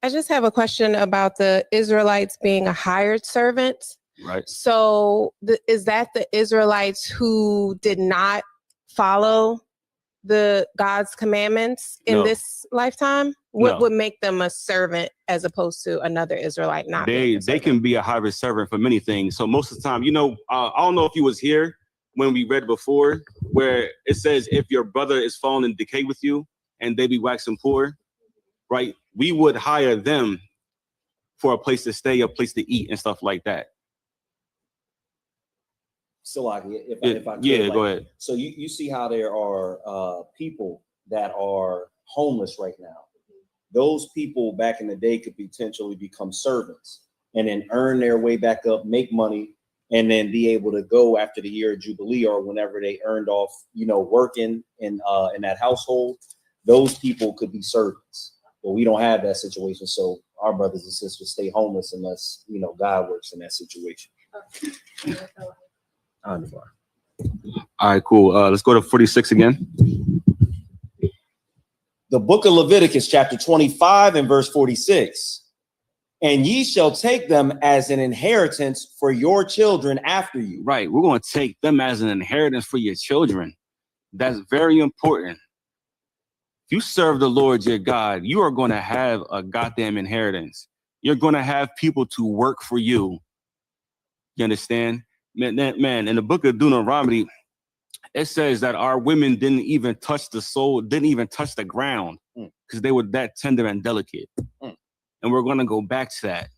I just have a question about the Israelites being a hired servant. Right. So is that the Israelites who did not follow the God's commandments in this lifetime? What would make them a servant as opposed to another Israelite not being a servant? They can be a hired servant for many things. So most of the time, I don't know if you was here when we read before, where it says if your brother is fallen in decay with you and they be waxing poor, right? We would hire them for a place to stay, a place to eat, and stuff like that. So if I could, go ahead. So you see how there are people that are homeless right now. those people back in the day could potentially become servants and then earn their way back up, make money, and then be able to go after the year of Jubilee or whenever they earned off, working in that household. Those people could be servants, but we don't have that situation. So our brothers and sisters stay homeless unless, God works in that situation. All right, cool. Let's go to 46 again. The book of Leviticus, chapter 25 and verse 46. And ye shall take them as an inheritance for your children after you. Right. We're going to take them as an inheritance for your children. That's very important. If you serve the Lord your God, you are going to have a goddamn inheritance. You're going to have people to work for you. You understand? Man, in the book of Deuteronomy, it says that our women didn't even touch the ground because they were that tender and delicate. And we're going to go back to that.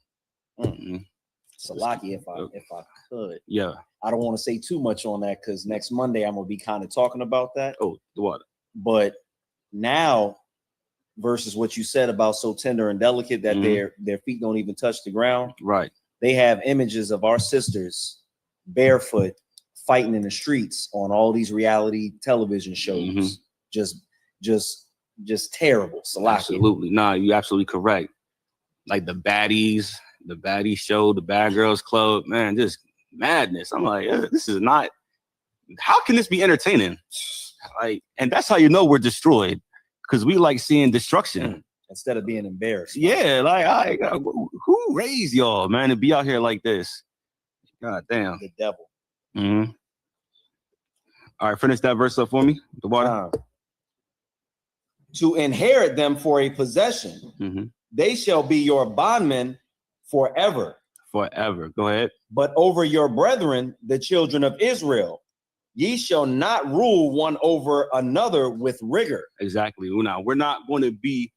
Salaki, if I could. Yeah. I don't want to say too much on that because next Monday I'm going to be kind of talking about that. Oh, the water. But now, versus what you said about so tender and delicate that their feet don't even touch the ground. Right. They have images of our sisters barefoot fighting in the streets on all these reality television shows. Just terrible. Salaki. Absolutely. Nah, you're absolutely correct. Like the baddies show, the Bad Girls Club, man, just madness. I'm like, this is not, how can this be entertaining? Like, and that's how you know we're destroyed, because we like seeing destruction instead of being embarrassed. Yeah, like who raised y'all, man, to be out here like this? God damn. The devil. Mm-hmm. All right, finish that verse up for me. The water. To inherit them for a possession. They shall be your bondmen forever. Forever. Go ahead. But over your brethren, the children of Israel, ye shall not rule one over another with rigor. Exactly. Now, we're not going to be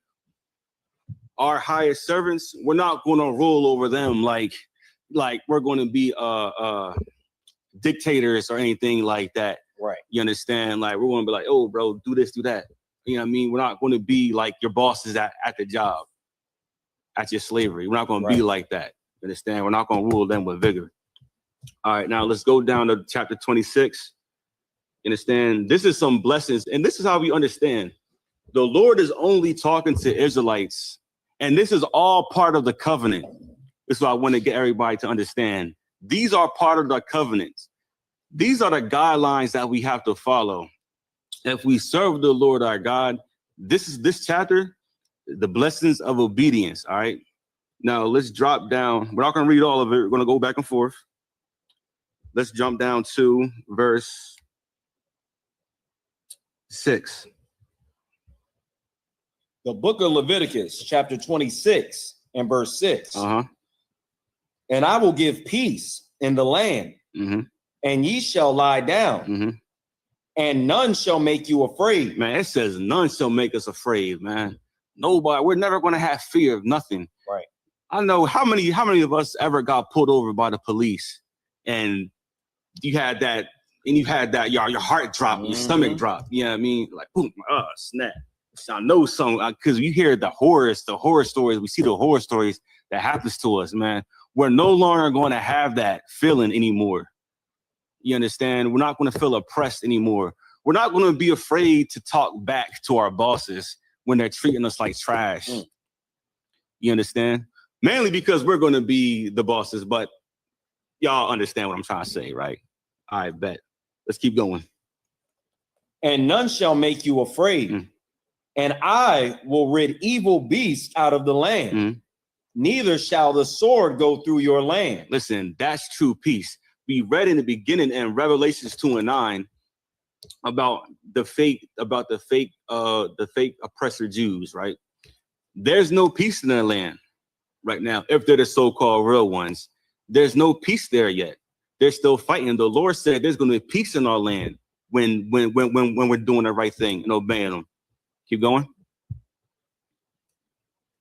our highest servants. We're not going to rule over them like we're going to be dictators or anything like that. Right. You understand? Like, we're going to be like, oh, bro, do this, do that. You know what I mean? We're not going to be like your bosses at the job, at your slavery. We're not going to be like that. You understand? We're not going to rule them with vigor. All right, now let's go down to chapter 26. You understand? This is some blessings, and this is how we understand. The Lord is only talking to Israelites, and this is all part of the covenant. This is what I want to get everybody to understand. These are part of the covenant. These are the guidelines that we have to follow. If we serve the Lord our God, this chapter, the blessings of obedience. All right. Now let's drop down. We're not going to read all of it. We're going to go back and forth. Let's jump down to verse 6. The book of Leviticus, chapter 26 and verse 6. And I will give peace in the land, and ye shall lie down, and none shall make you afraid. Man, it says none shall make us afraid, man. Nobody. We're never going to have fear of nothing. Right. I know how many of us ever got pulled over by the police, and you had that, your heart drop, your stomach drop. You know what I mean? Like, boom, snap. I know some, because you hear the horror stories. We see the horror stories that happens to us, man. We're no longer going to have that feeling anymore. You understand? We're not going to feel oppressed anymore. We're not going to be afraid to talk back to our bosses when they're treating us like trash. You understand? Mainly because we're going to be the bosses, but y'all understand what I'm trying to say, right? I bet. Let's keep going. And none shall make you afraid. And I will rid evil beasts out of the land. Neither shall the sword go through your land. Listen, that's true peace. We read in the beginning in Revelations 2:9 about the fake oppressor Jews, right? There's no peace in their land right now. If they're the so-called real ones, there's no peace there yet. They're still fighting. The Lord said there's going to be peace in our land when we're doing the right thing and obeying them. Keep going.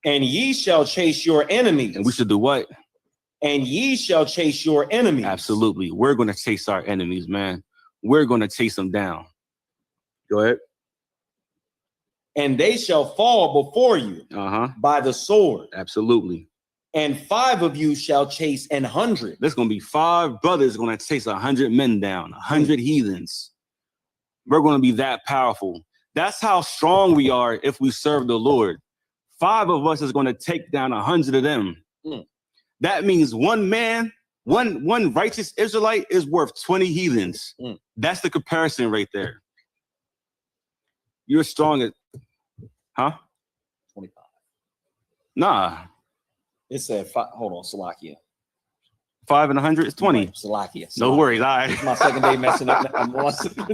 And ye shall chase your enemies. And we should do what? And ye shall chase your enemies. Absolutely. We're going to chase our enemies, man. We're going to chase them down. Go ahead. and they shall fall before you by the sword. Absolutely. And 5 of you shall chase 100. There's going to be 5 brothers going to chase 100 men down, 100 heathens. We're going to be that powerful. That's how strong we are if we serve the Lord. 5 of us is going to take down 100 of them. That means one man, one righteous Israelite is worth 20 heathens. That's the comparison right there. You're strong at, 25. Nah. It said 5. Hold on, Salakia. 5 and 100 is 20. Salakia. No worries. All right. It's my second day messing up. I'm lost. I'm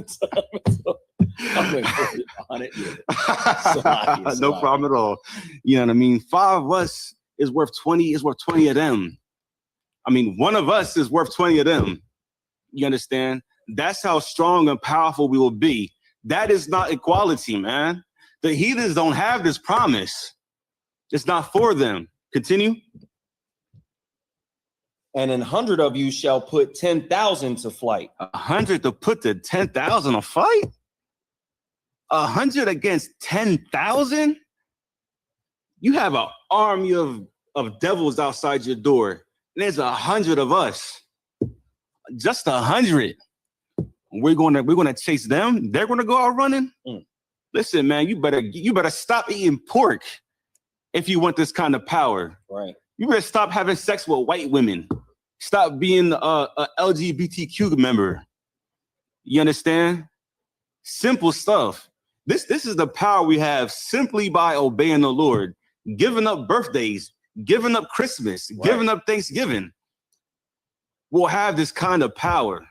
going on it. Salakia. No problem at all. You know what I mean? 5 of us is worth 20. Is worth 20 of them. I mean, one of us is worth 20 of them. You understand? That's how strong and powerful we will be. That is not equality, man. The heathens don't have this promise. It's not for them. Continue. And 100 of you shall put 10,000 to flight. 100 to put the 10,000 a fight? 100 against 10,000? You have an army of devils outside your door. And there's 100 of us. Just 100. We're gonna chase them. They're gonna go out running. Listen, man, you better stop eating pork if you want this kind of power. Right. You better stop having sex with white women. Stop being a LGBTQ member. You understand? Simple stuff. This is the power we have simply by obeying the Lord, giving up birthdays, giving up Christmas, giving up Thanksgiving. We'll have this kind of power.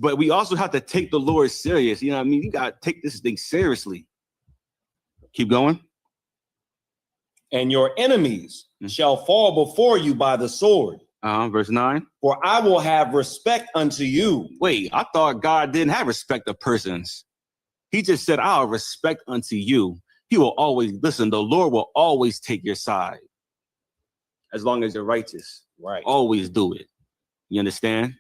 But we also have to take the Lord serious. You know what I mean? You got to take this thing seriously. Keep going. And your enemies shall fall before you by the sword. Verse 9. For I will have respect unto you. Wait, I thought God didn't have respect of persons. He just said, I'll respect unto you. He will always, listen, the Lord will always take your side. As long as you're righteous. Right. Always do it. You understand?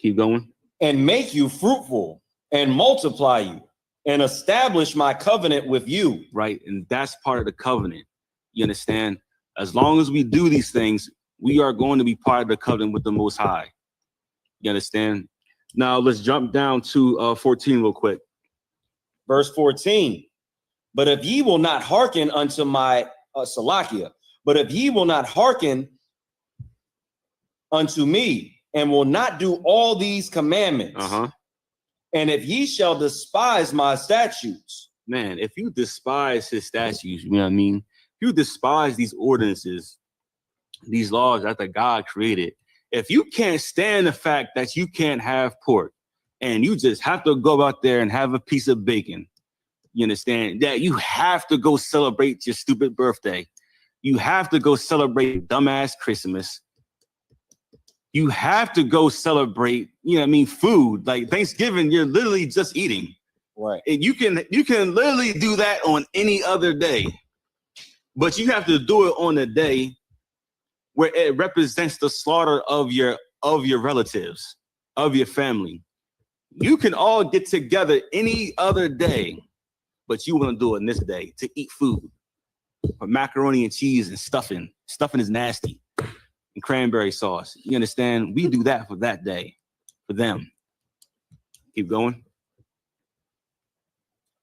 Keep going. And make you fruitful and multiply you and establish my covenant with you. Right. And that's part of the covenant. You understand? As long as we do these things, we are going to be part of the covenant with the Most High. You understand? Now let's jump down to 14 real quick. Verse 14. But if ye will not hearken unto my Salakia, but if ye will not hearken unto me, and will not do all these commandments, and if ye shall despise my statutes. Man, if you despise his statutes, you know what I mean? If you despise these ordinances, these laws that God created, if you can't stand the fact that you can't have pork and you just have to go out there and have a piece of bacon, you understand? That you have to go celebrate your stupid birthday. You have to go celebrate dumbass Christmas. You have to go celebrate, you know what I mean, food. Like Thanksgiving, you're literally just eating. Right. And you can literally do that on any other day. But you have to do it on a day where it represents the slaughter of your relatives, of your family. You can all get together any other day, but you want to do it on this day to eat food. Or macaroni and cheese and stuffing. Stuffing is nasty. And cranberry sauce. You understand? We do that for that day, for them. Keep going.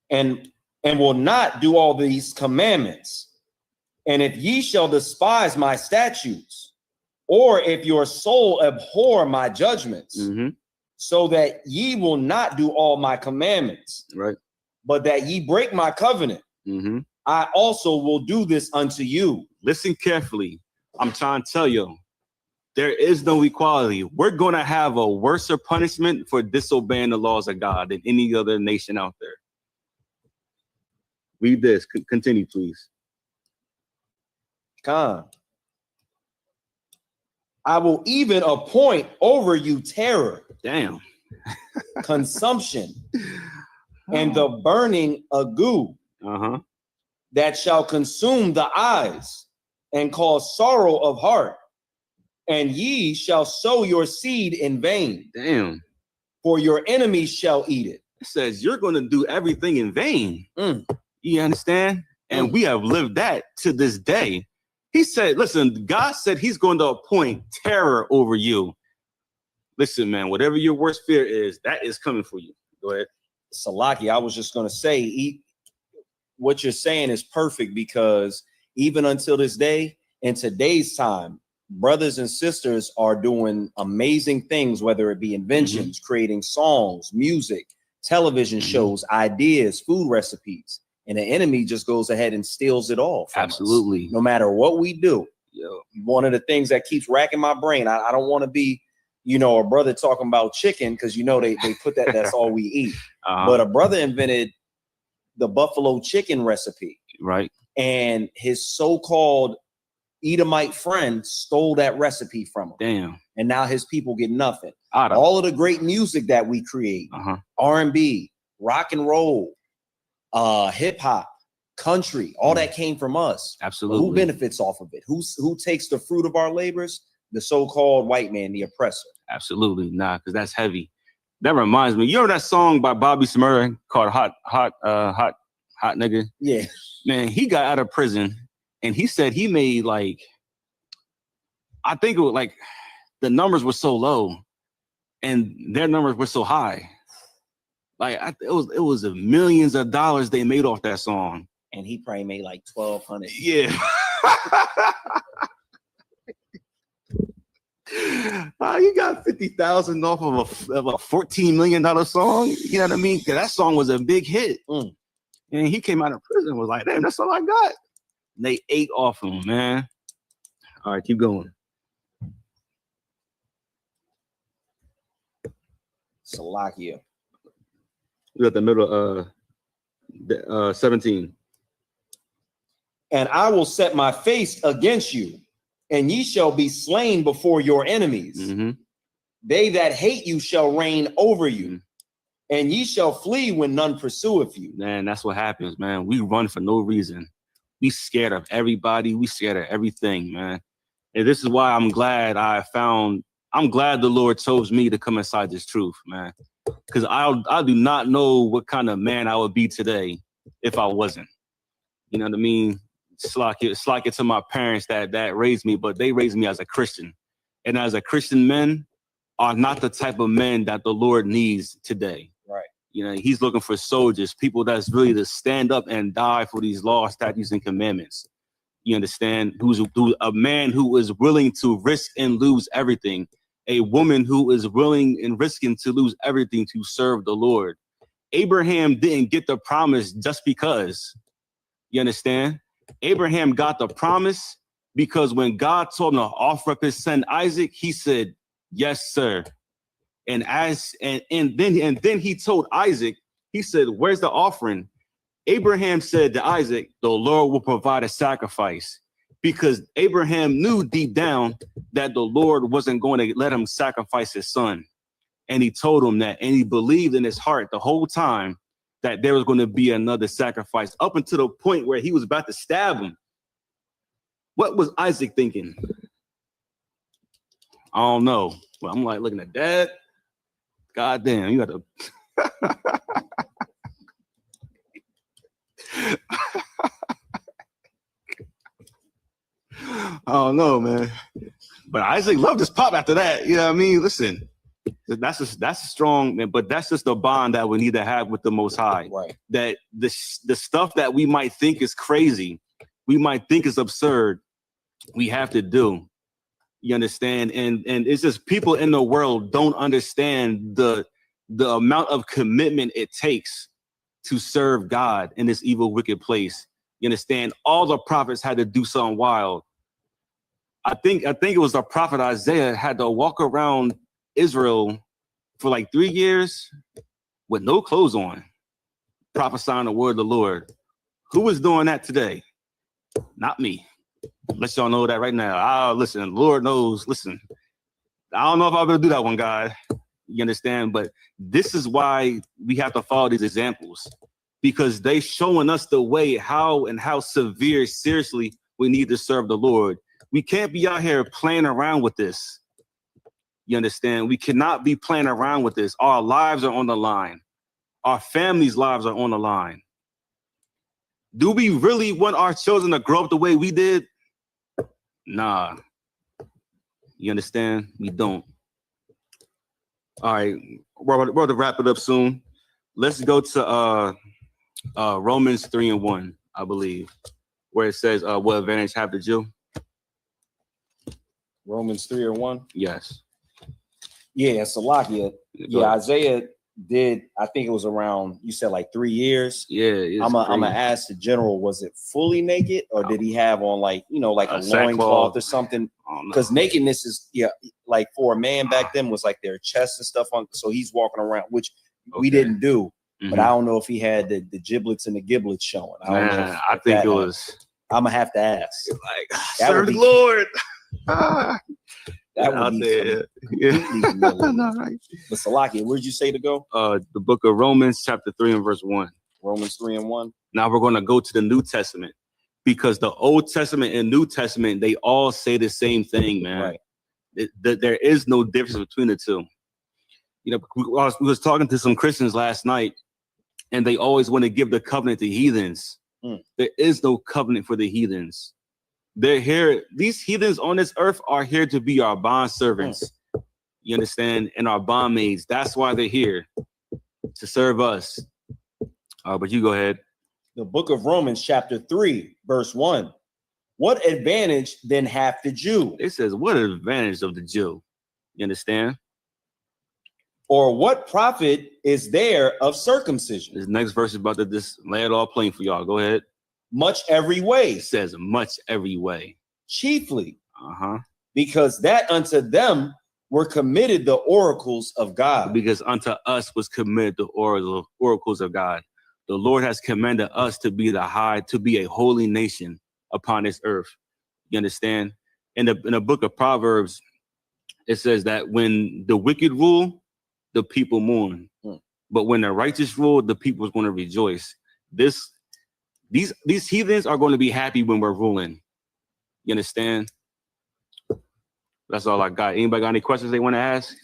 And will not do all these commandments. And if ye shall despise my statutes, or if your soul abhor my judgments, so that ye will not do all my commandments, right? But that ye break my covenant, I also will do this unto you. Listen carefully. I'm trying to tell you, there is no equality. We're going to have a worse punishment for disobeying the laws of God than any other nation out there. Read this. Continue, please. Khan. I will even appoint over you terror. Damn. Consumption. And the burning ague. That shall consume the eyes and cause sorrow of heart. And ye shall sow your seed in vain. Damn. For your enemies shall eat it. It says you're going to do everything in vain. You understand? And we have lived that to this day. He said, listen, God said he's going to appoint terror over you. Listen, man, whatever your worst fear is, that is coming for you. Go ahead. Salaki, I was just going to say, what you're saying is perfect, because even until this day, in today's time, brothers and sisters are doing amazing things, whether it be inventions, creating songs, music, television shows, ideas, food recipes. And the enemy just goes ahead and steals it all from us, no matter what we do. One of the things that keeps racking my brain, I don't want to be, a brother talking about chicken, because they put that's all we eat. But a brother invented the buffalo chicken recipe. Right. And his so-called Edomite friend stole that recipe from him. Damn. And now his people get nothing. All of the great music that we create, R&B, rock and roll, hip hop, country, all that came from us. Absolutely. But who benefits off of it? Who takes the fruit of our labors? The so-called white man, the oppressor. Absolutely. Nah, because that's heavy. That reminds me. You know that song by Bobby Smurda called Hot Nigga? Yeah. Man, he got out of prison and he said he made I think it was the numbers were so low and their numbers were so high. It was millions of dollars they made off that song. And he probably made like 1,200. Yeah. You got 50,000 off of a $14 million song. You know what I mean? Because that song was a big hit. And he came out of prison and was like, damn, that's all I got. And they ate off him, man. All right, keep going. Salakia. We're at the middle 17. And I will set my face against you, and ye shall be slain before your enemies. They that hate you shall reign over you, and ye shall flee when none pursueth you. Man, that's what happens, man. We run for no reason. We scared of everybody. We scared of everything, man. And this is why I'm glad the Lord chose me to come inside this truth, man. Because I do not know what kind of man I would be today if I wasn't. You know what I mean? It's like it to my parents that raised me, but they raised me as a Christian. And as a Christian, men are not the type of men that the Lord needs today. Right. He's looking for soldiers, people that's really to stand up and die for these laws, statutes, and commandments. You understand? Who's a man who is willing to risk and lose everything. A woman who is willing and risking to lose everything to serve the Lord. Abraham didn't get the promise just because. You understand? Abraham got the promise because when God told him to offer up his son Isaac, he said, "Yes, sir." And then he told Isaac, he said, "Where's the offering?" Abraham said to Isaac, "The Lord will provide a sacrifice," because Abraham knew deep down that the Lord wasn't going to let him sacrifice his son. And he told him that, and he believed in his heart the whole time that there was going to be another sacrifice, up until the point where he was about to stab him. What was Isaac thinking? I don't know. Well, I'm looking at Dad. God damn, you got to. I don't know, man. But Isaac loved his pop after that. You know what I mean? Listen. That's a strong, but that's just the bond that we need to have with the Most High. Right. That the stuff that we might think is crazy, we might think is absurd, we have to do. You understand? And it's just people in the world don't understand the amount of commitment it takes to serve God in this evil, wicked place. You understand? All the prophets had to do something wild. I think it was the prophet Isaiah had to walk around Israel for 3 years with no clothes on, prophesying the word of the Lord. Who is doing that today? Not me. Let y'all know that right now. Listen, Lord knows. Listen, I don't know if I'll be able to do that one, God. You understand? But this is why we have to follow these examples, because they showing us the way how seriously we need to serve the Lord. We can't be out here playing around with this. You understand? We cannot be playing around with this. Our lives are on the line. Our families' lives are on the line. Do we really want our children to grow up the way we did? Nah. You understand? We don't. All right, we're about to wrap it up soon. Let's go to Romans 3:1, I believe, where it says, what advantage have the Jew? Romans 3:1? Yes. Yeah, Salakia. Yeah, Isaiah did, I think it was around, you said like 3 years. Yeah. I'm gonna ask the general, was it fully naked or did he have on like, you know, like a loincloth or something? Because nakedness is, like for a man back then was like their chest and stuff on. So he's walking around, which we didn't do. But I don't know if he had the giblets and the giblets showing. I don't know. I think it was. I'm gonna have to ask. Like, serve the Lord. That would be completely right. But Salakia, where'd you say to go? The book of Romans, chapter 3:1. Romans 3:1. Now we're going to go to the New Testament because the Old Testament and New Testament, they all say the same thing, man. Right. There is no difference between the two. You know, we was talking to some Christians last night, and they always want to give the covenant to heathens. There is no covenant for the heathens. They're here. These heathens on this earth are here to be our bond servants. You understand? And our bondmaids. That's why they're here, to serve us. But you go ahead. The book of Romans, chapter 3:1. What advantage then hath the Jew? It says, what advantage of the Jew? You understand? Or what profit is there of circumcision? This next verse is about to just lay it all plain for y'all. Go ahead. Much every way. It says much every way. Chiefly. Because that unto them were committed the oracles of God. Because unto us was committed the oracles of God. The Lord has commanded us to be a holy nation upon this earth. You understand? In the book of Proverbs, it says that when the wicked rule, the people mourn. But when the righteous rule, the people is going to rejoice. These heathens are going to be happy when we're ruling. You understand? That's all I got. Anybody got any questions they want to ask?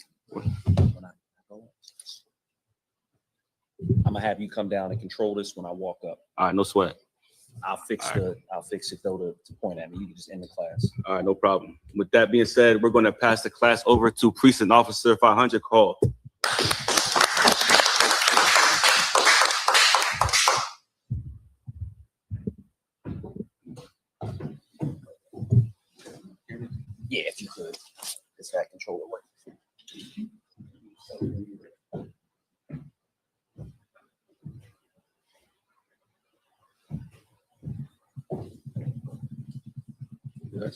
I'm gonna have you come down and control this when I walk up. All right, no sweat. I'll fix it though to point at me. You can just end the class. All right, no problem. With that being said, we're going to pass the class over to Precinct Officer 500 Call. Yeah, if you could. It's that controller work.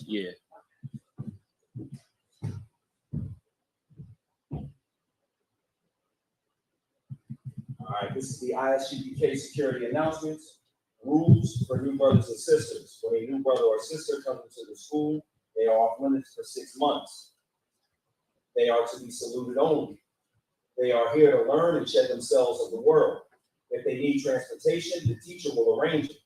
Yeah. All right, this is the ISGPK security announcements. Rules for new brothers and sisters. When a new brother or sister comes into the school, they are off limits for 6 months. They are to be saluted only. They are here to learn and shed themselves of the world. If they need transportation, the teacher will arrange it.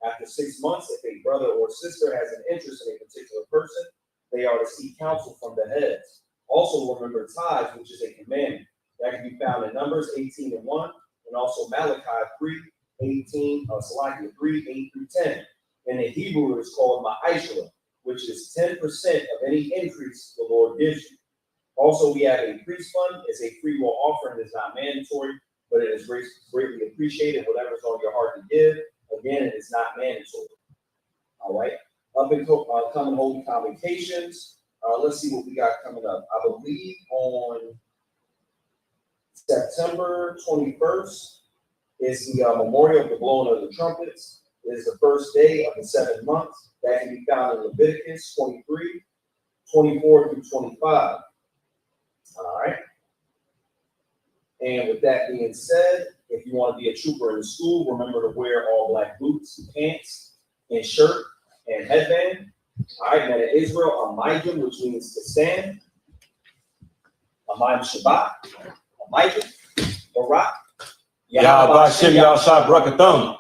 After 6 months, if a brother or sister has an interest in a particular person, they are to seek counsel from the heads. Also remember tithes, which is a commandment. That can be found in Numbers 18:1, and also Malachi 3:18, 3:8-10. In the Hebrew, it is called Ma'ashra, which is 10% of any increase the Lord gives you. Also, we have a priest fund. It's a free will offering. It's not mandatory, but it is greatly appreciated. Whatever's on your heart to give. Again, it is not mandatory. All right. Up and coming holy convocations. Let's see what we got coming up. I believe on September 21st is the memorial of the blowing of the trumpets. It is the first day of the 7th month. That can be found in Leviticus 23, 24 through 25. All right. And with that being said, if you want to be a trooper in the school, remember to wear all black boots, pants, and shirt, and headband. All right, man, in Israel, Amijim, which means to stand. Amayim Shabbat, Amijim, Barak. Yahweh Hashem Yahushua Barakathon.